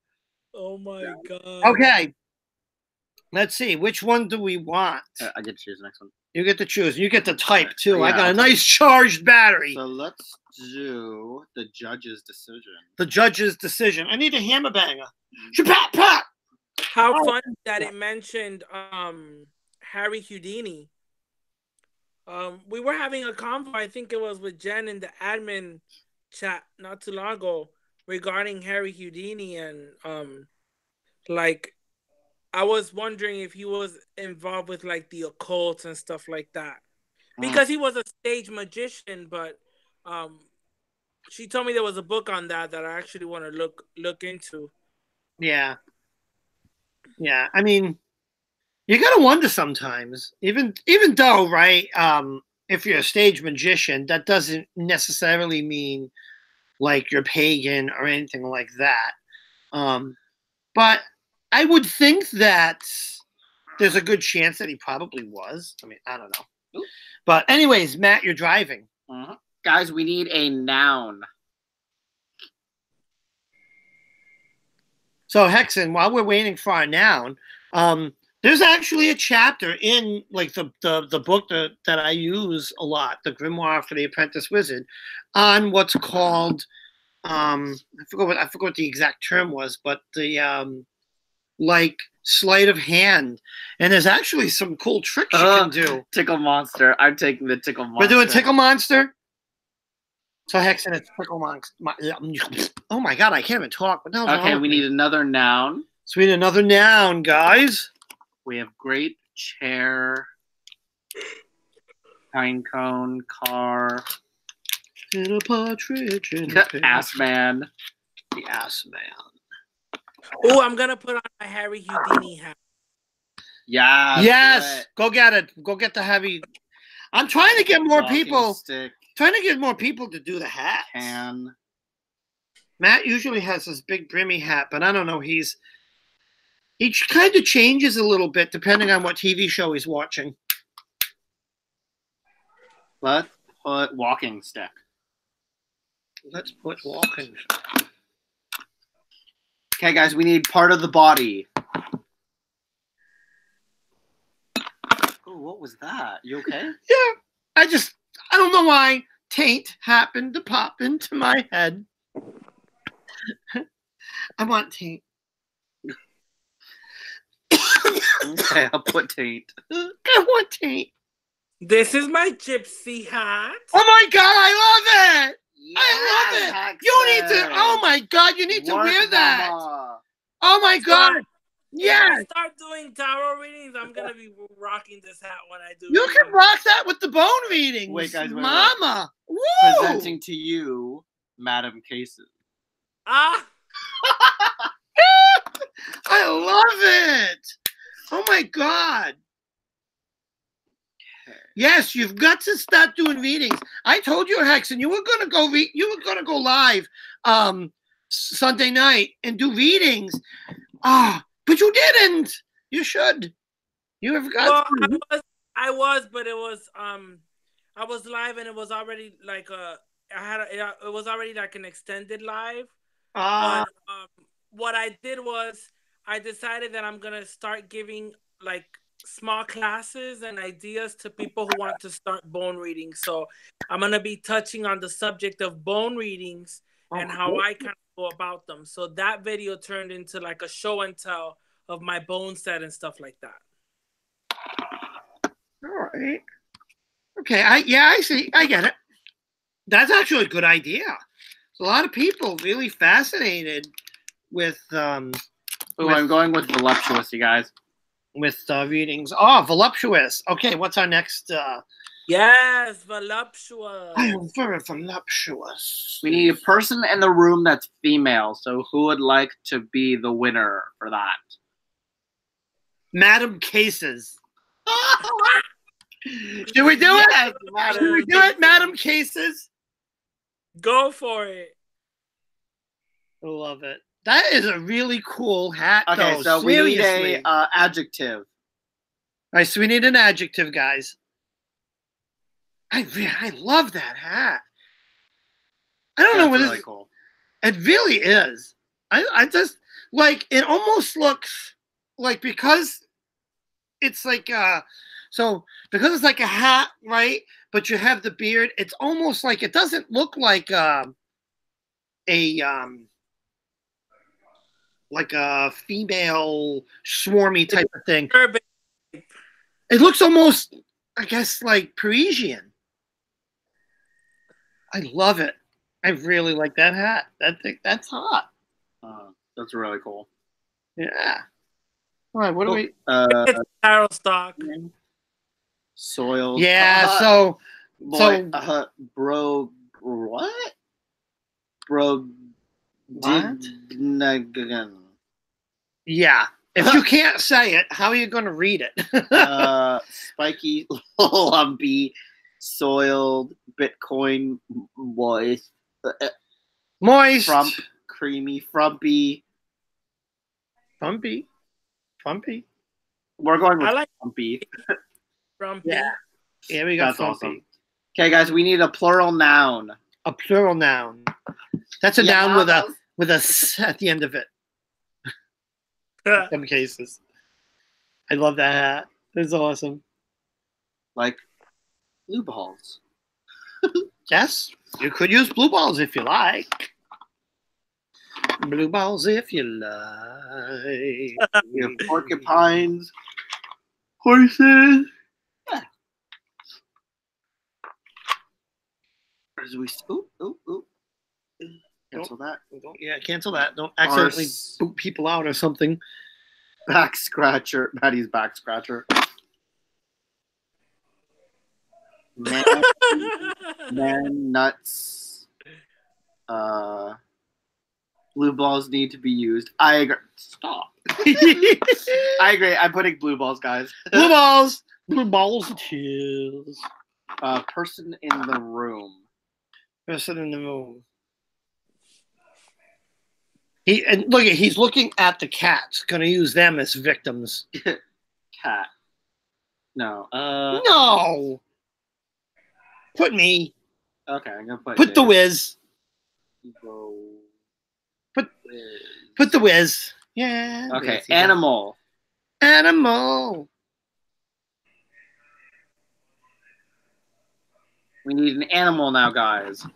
Oh my God. Okay. Let's see. Which one do we want? I get to choose the next one. You get to choose. You get to type too. Yeah, I got a nice charged battery. So let's do the judge's decision. The judge's decision. I need a hammer banger. Shabbat. How fun that it mentioned Harry Houdini. We were having a convo, I think it was with Jen in the admin chat not too long ago regarding Harry Houdini, and like I was wondering if he was involved with like the occult and stuff like that, because he was a stage magician. But she told me there was a book on that I actually want to look into. Yeah. I mean, you gotta wonder sometimes, even though, right? If you're a stage magician, that doesn't necessarily mean like you're pagan or anything like that. But I would think that there's a good chance that he probably was. I mean, I don't know. Ooh. But anyways, Matt, you're driving. Guys, we need a noun. So, Hecsen, while we're waiting for our noun, there's actually a chapter in like the book that I use a lot, the Grimoire for the Apprentice Wizard, on what's called I forgot what the exact term was, but the like sleight of hand, and there's actually some cool tricks you can do. Tickle monster. I'm taking the tickle monster. We're doing tickle monster. So Hecsen, it's pickle monks. Oh my god, I can't even talk. What the hell's wrong Okay, with we me? need another noun. So we need another noun, guys. We have great chair, pine cone, car, In a partridge in a pear. ass man. The ass man. Oh, I'm gonna put on my Harry Houdini hat. Yeah. Yes, go get it. Go get the heavy. I'm trying to get more people. Stick, Trying to get more people to do the hats. can. Matt usually has this big brimmy hat, but I don't know. He kind of changes a little bit depending on what TV show he's watching. Let's put walking stick. Let's put walking. Okay, guys, we need part of the body. Oh, what was that? You okay? Yeah, I don't know why taint happened to pop into my head. I want taint. Okay, I'll put taint. I want taint. This is my gypsy hat. Oh my god, I love it! Yeah, I love it! Hecsen. You need to. Oh my god, you need to Work, wear that. mama. Oh my god! If Yes, I start doing tarot readings, I'm gonna be rocking this hat when I do. you can rock that with the bone readings. Wait, guys, wait, Mama. Woo! Presenting to you, Madam Cases. Ah, I love it. Oh my god. Yes, you've got to start doing readings. I told you, Hecsen, you were gonna go. You were gonna go live, Sunday night and do readings. But you didn't. You should. You have got. well, I was, but it was I was live and it was already like it was already like an extended live. But what I did was I decided that I'm gonna start giving like small classes and ideas to people who want to start bone reading. So I'm gonna be touching on the subject of bone readings and how I kind of go about them. So that video turned into like a show and tell of my bone set and stuff like that. All right. Okay. I see. I get it. That's actually a good idea. A lot of people really fascinated with I'm going with voluptuous, you guys. With readings. Oh, voluptuous. Okay, what's our next? Yes, voluptuous. I am very voluptuous. We need a person in the room that's female. So who would like to be the winner for that? Madam Cases. Should we do it? Yes, Should we do it, Madam Cases? Go for it. I love it. That is a really cool hat, Okay, though. so Seriously. we need a adjective. All right, so we need an adjective, guys. I love that hat. I don't know what really it is. cool. It really is. I just like it. Almost looks like because it's like because it's like a hat, right? But you have the beard. It's almost like it doesn't look like a female swarmy type of thing. It looks almost, I guess, like Parisian. I love it. I really like that hat. That's hot. That's really cool. Yeah. All right, what do we? It's tarot stock. Soil. Yeah. Bro. What? Bro. What? Yeah. If you can't say it, how are you going to read it? Spiky, lumpy, soiled, Bitcoin, moist, Moist. frump, creamy, frumpy. Frumpy. We're going with I like frumpy. Frumpy. Yeah, we got That's frumpy. awesome. Okay, guys, we need a plural noun. A plural noun. That's a noun with a s at the end of it. In some cases. I love that hat. It's awesome. Like blue balls. Yes, you could use blue balls if you like. Blue balls if you like. We have porcupines, horses. Yeah. did we? Ooh. Cancel that. Yeah, cancel that. Don't accidentally boot people out or something. Back scratcher. Maddie's back scratcher. Man, nuts. Blue balls need to be used. I agree. Stop. I agree. I'm putting blue balls, guys. Blue balls. Blue balls. Cheers. Person in the room. Person in the room. He's looking at the cats. Going to use them as victims. Cat. No. No. Put me. Okay, I'm gonna put. Put the whiz. Put the whiz. Yeah. Okay. Animal. Animal. We need an animal now, guys.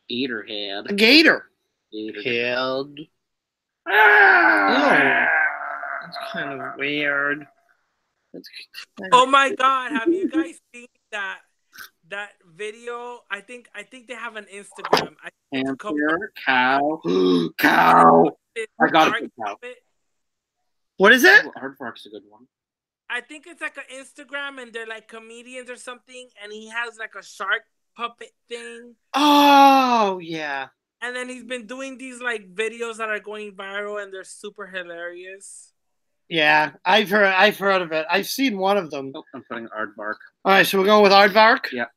Gator head. A gator. Gator head. Ah! That's kind of weird. Oh my God! Have you guys seen that video? I think they have an Instagram. Hamster, cow, cow. I got a cow. What is it? Aardvark's a good one. I think it's like an Instagram, and they're like comedians or something, and he has like a shark puppet thing. Oh yeah. And then he's been doing these like videos that are going viral, and they're super hilarious. Yeah, I've heard of it. I've seen one of them. Oh, I'm putting Aardvark. All right, so we're going with Aardvark. Yeah.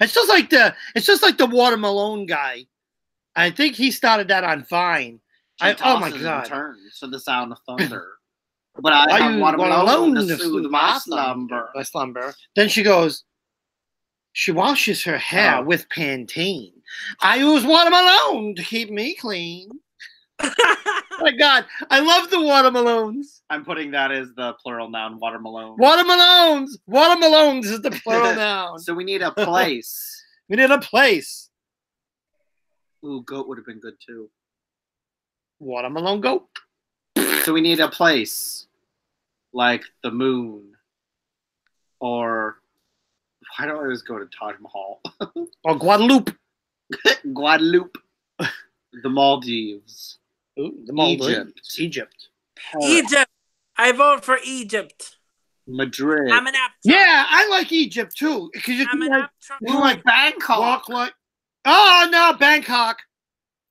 It's just like the Water Malone guy. I think he started that on Vine. Oh my God! Turns to the sound of thunder. But I use Water Malone to soothe soothe my slumber. My slumber. Then she goes. She washes her hair with Pantene. I use Water Malone to keep me clean. Oh my God, I love the Water Malones. I'm putting that as the plural noun, Water Malone. Water Malones. Water Malones is the plural noun. So we need a place. We need a place. Ooh, goat would have been good too. Water Malone goat. So we need a place like the moon, or why don't I always go to Taj Mahal? Or Guadeloupe. Guadeloupe. The Maldives. Ooh, the Maldives. Egypt. Egypt. I vote for Egypt. Madrid. I'm an app. Yeah, I like Egypt too. Because you can like Bangkok. Walk like. Oh no, Bangkok.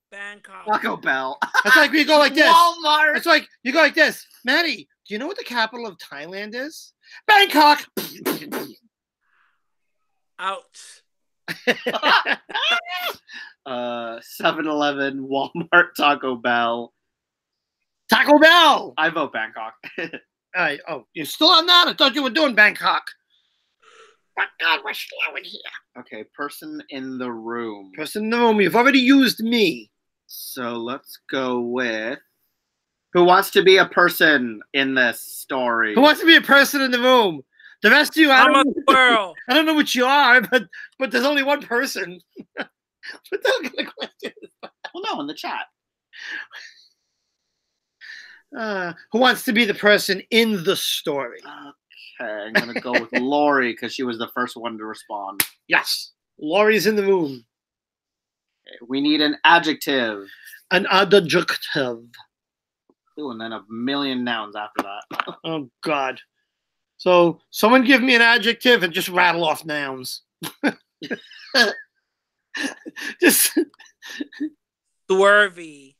Bangkok. Taco Bell. It's like we go like this. Walmart. It's like you go like this. Maddie, do you know what the capital of Thailand is? Bangkok. Ouch. 7-Eleven, Walmart, Taco Bell. Taco Bell. I vote Bangkok. All right. Oh, you're still on that? I thought you were doing Bangkok. Oh God, we're slow in here. Okay, person in the room. Person in the room. You've already used me. So let's go with who wants to be a person in this story. Who wants to be a person in the room? The rest of you, I'm a squirrel. I don't know what you are, but there's only one person. What the hell kind of question is that? Well, no, in the chat. Who wants to be the person in the story? Okay, I'm going to go with Lori because she was the first one to respond. Yes. Lori's in the room. Okay, we need an adjective. An adjective. Ooh, and then a million nouns after that. Oh, God. So someone give me an adjective and just rattle off nouns. Just Swervy.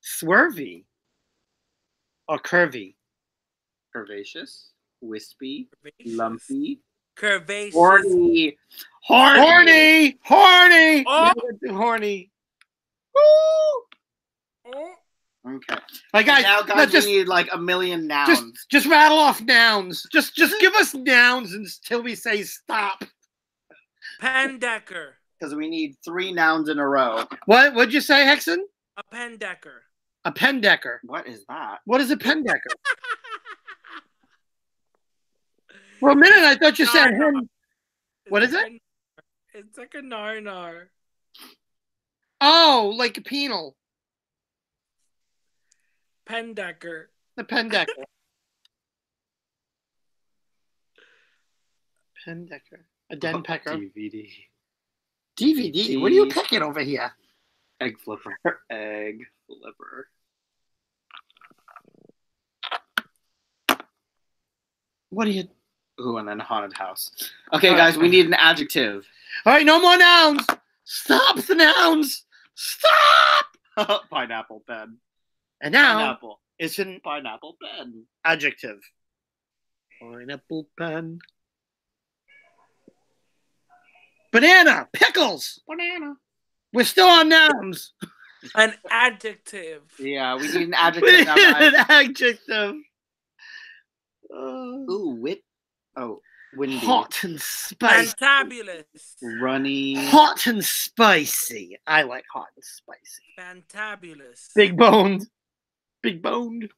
Swervy. Or curvy. Curvaceous. Wispy. Curvaceous. Lumpy. Curvaceous. Horny. Horny. Horny. Oh. Horny. Woo. Oh. Okay. Like guys, now, guys, just, we need like a million nouns. Just rattle off nouns. Just give us nouns until we say stop. Pendecker. Because we need 3 nouns in a row. What'd you say, Hecsen? A pendecker. A pendecker. What is that? What is a pendecker? For a minute, I thought you said him. What is it? It's like a nar. Oh, like a penal. Pendecker. The pendecker. Pendecker. A den pecker. DVD. DVD? What are you picking over here? Egg flipper. Egg flipper. What are you... Ooh, and then haunted house. Okay, guys, we need an adjective. All right, no more nouns. Stop the nouns. Stop. Pineapple pen. And now Pineapple. it's an Pineapple pen. adjective. Pineapple pen. Banana. Pickles. Banana. We're still on nouns. An adjective. Yeah, we need an We adjective need now, an guys. adjective. Ooh, windy. Hot and spicy. Fantabulous. Runny. Hot and spicy. I like hot and spicy. Fantabulous. Big boned. Big boned.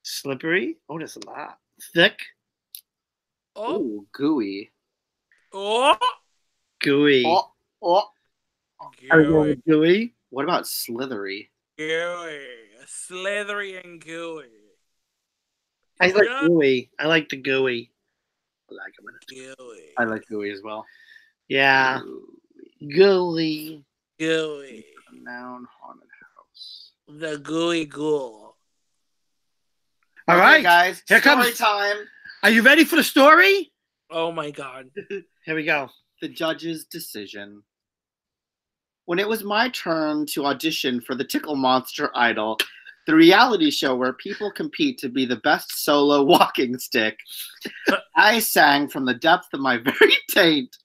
Slippery. Oh, there's a lot. Thick. Oh. Ooh, gooey. Oh. Gooey. Oh. Gooey. Gooey. What about slithery? Gooey. Slithery and gooey. I like Yeah. gooey. I like the gooey. I like them. Gooey. I like gooey as well. Yeah. Gooey. Gooey. Noun haunted house. The gooey ghoul. All Okay, right, guys. Here Story comes- time. Are you ready for the story? Oh my god. Here we go. The judge's decision. When it was my turn to audition for the Tickle Monster Idol, the reality show where people compete to be the best solo walking stick, I sang from the depth of my very taint.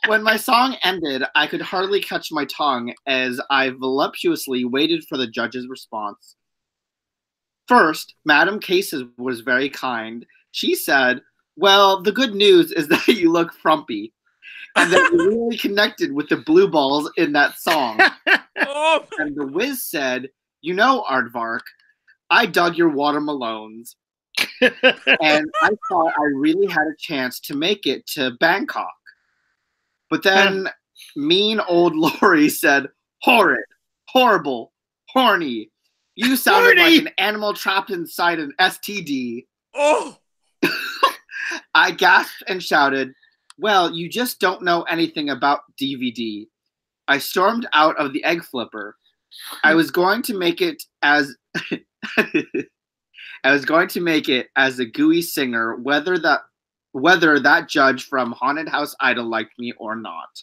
When my song ended, I could hardly catch my tongue as I voluptuously waited for the judge's response. First, Madam Cases was very kind. She said, "Well, the good news is that you look frumpy, and that you really connected with the blue balls in that song." Oh. And the Wiz said, "You know, Aardvark, I dug your watermelons, and I thought I really had a chance to make it to Bangkok." But then mean old Lori said, "Horrid, horrible, horny. You sounded Horny. like an animal trapped inside an STD." Oh. I gasped and shouted, "Well, you just don't know anything about DVD." I stormed out of the egg flipper. I was going to make it as a gooey singer, whether that judge from Haunted House Idol liked me or not.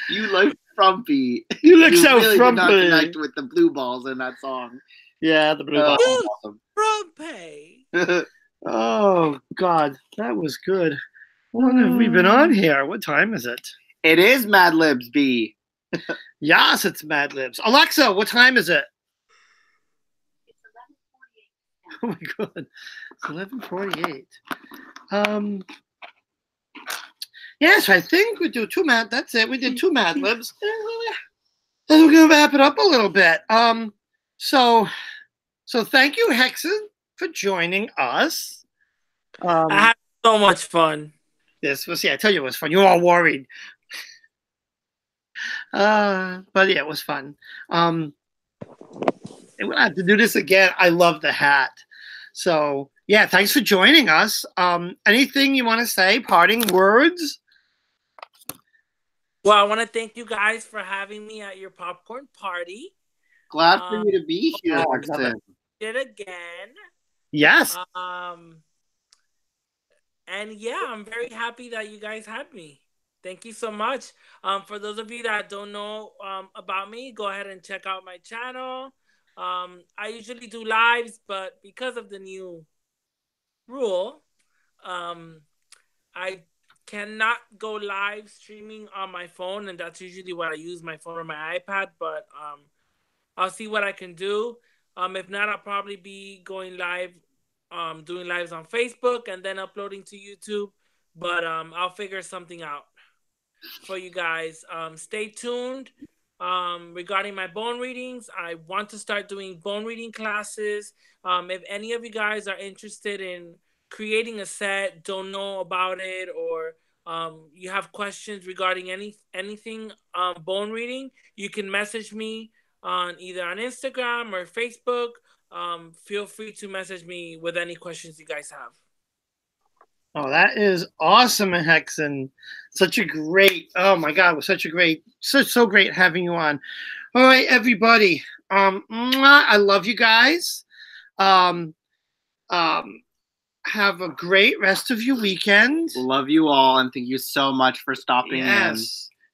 You look frumpy. You look so really did not frumpy. connect with the blue balls in that song. Yeah, the blue ball. Awesome. Frumpy. Oh, God. That was good. What have we been on here? What time is it? It is Mad Libs B. Yes, it's Mad Libs. Alexa, what time is it? Oh, my God. It's 11:48. Yes, I think we do two Mad. That's it. We did two Mad Libs. And we're going to wrap it up a little bit. So thank you, Hecsen, for joining us. I had so much fun. This was, I tell you, it was fun. You were all worried. But yeah, it was fun. And we'll have to do this again. I love the hat. So yeah, thanks for joining us. Anything you want to say? Parting words? Well, I want to thank you guys for having me at your popcorn party. Glad for you to be here, I love Hecsen. Did again. Yes. And yeah, I'm very happy that you guys had me. Thank you so much. For those of you that don't know about me, go ahead and check out my channel. I usually do lives, but because of the new rule, I cannot go live streaming on my phone, and that's usually what I use, my phone or my iPad. But I'll see what I can do. If not, I'll probably be going live, doing lives on Facebook and then uploading to YouTube. But I'll figure something out for you guys. Stay tuned. Regarding my bone readings, I want to start doing bone reading classes. If any of you guys are interested in creating a set, don't know about it, or you have questions regarding anything bone reading, you can message me on either on Instagram or Facebook. feel free to message me with any questions you guys have. Oh, that is awesome, Hecsen. Such a great, oh my God, it was such a great, so great having you on. All right, everybody. I love you guys. Have a great rest of your weekend. Love you all, and thank you so much for stopping in.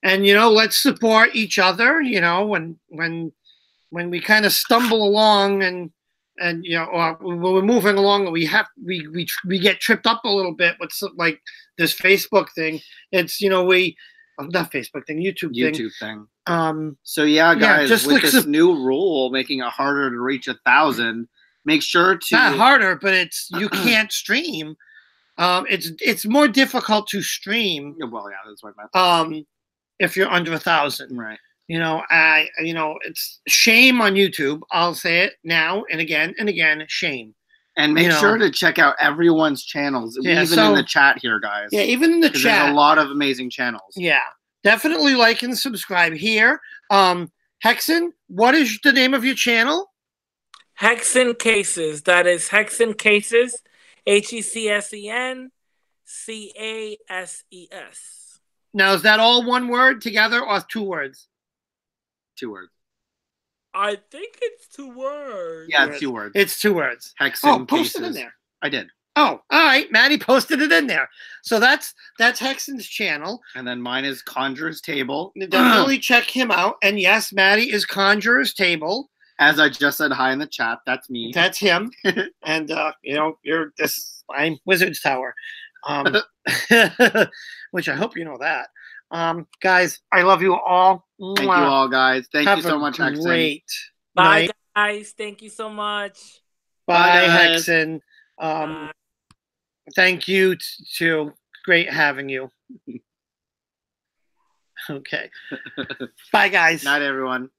And let's support each other. When we kind of stumble along and or when we're moving along, we get tripped up a little bit with like this Facebook thing. It's not Facebook thing, YouTube thing. So yeah, guys, just with this new rule making it harder to reach 1,000, make sure to not harder, but it's you can't stream. It's more difficult to stream. Well, yeah, that's what I meant. If you're under 1,000, right? It's shame on YouTube. I'll say it now and again, shame. And make sure to check out everyone's channels, even in the chat here, guys. Yeah, even in the chat. There's a lot of amazing channels. Yeah, definitely like and subscribe here. Hecsen, what is the name of your channel? Hecsen Cases. That is Hecsen Cases. HECSEN CASES. Now, is that all one word together or 2 words? 2 words. I think it's 2 words. Yeah, it's 2 words. It's 2 words. Hecsen post it in there. I did. Oh, all right. Maddie posted it in there. So that's Hecsen's channel. And then mine is Conjurer's Table. Definitely check him out. And yes, Maddie is Conjurer's Table. As I just said hi in the chat, that's me. That's him. And I'm Wizard's Tower. Which I hope you know that. Guys, I love you all. Thank you all, guys. Thank you so much, Hecsen. Great. Bye, guys. Thank you so much. Bye, Hecsen. Thank you too. Great having you. Okay. Bye, guys. Night, everyone.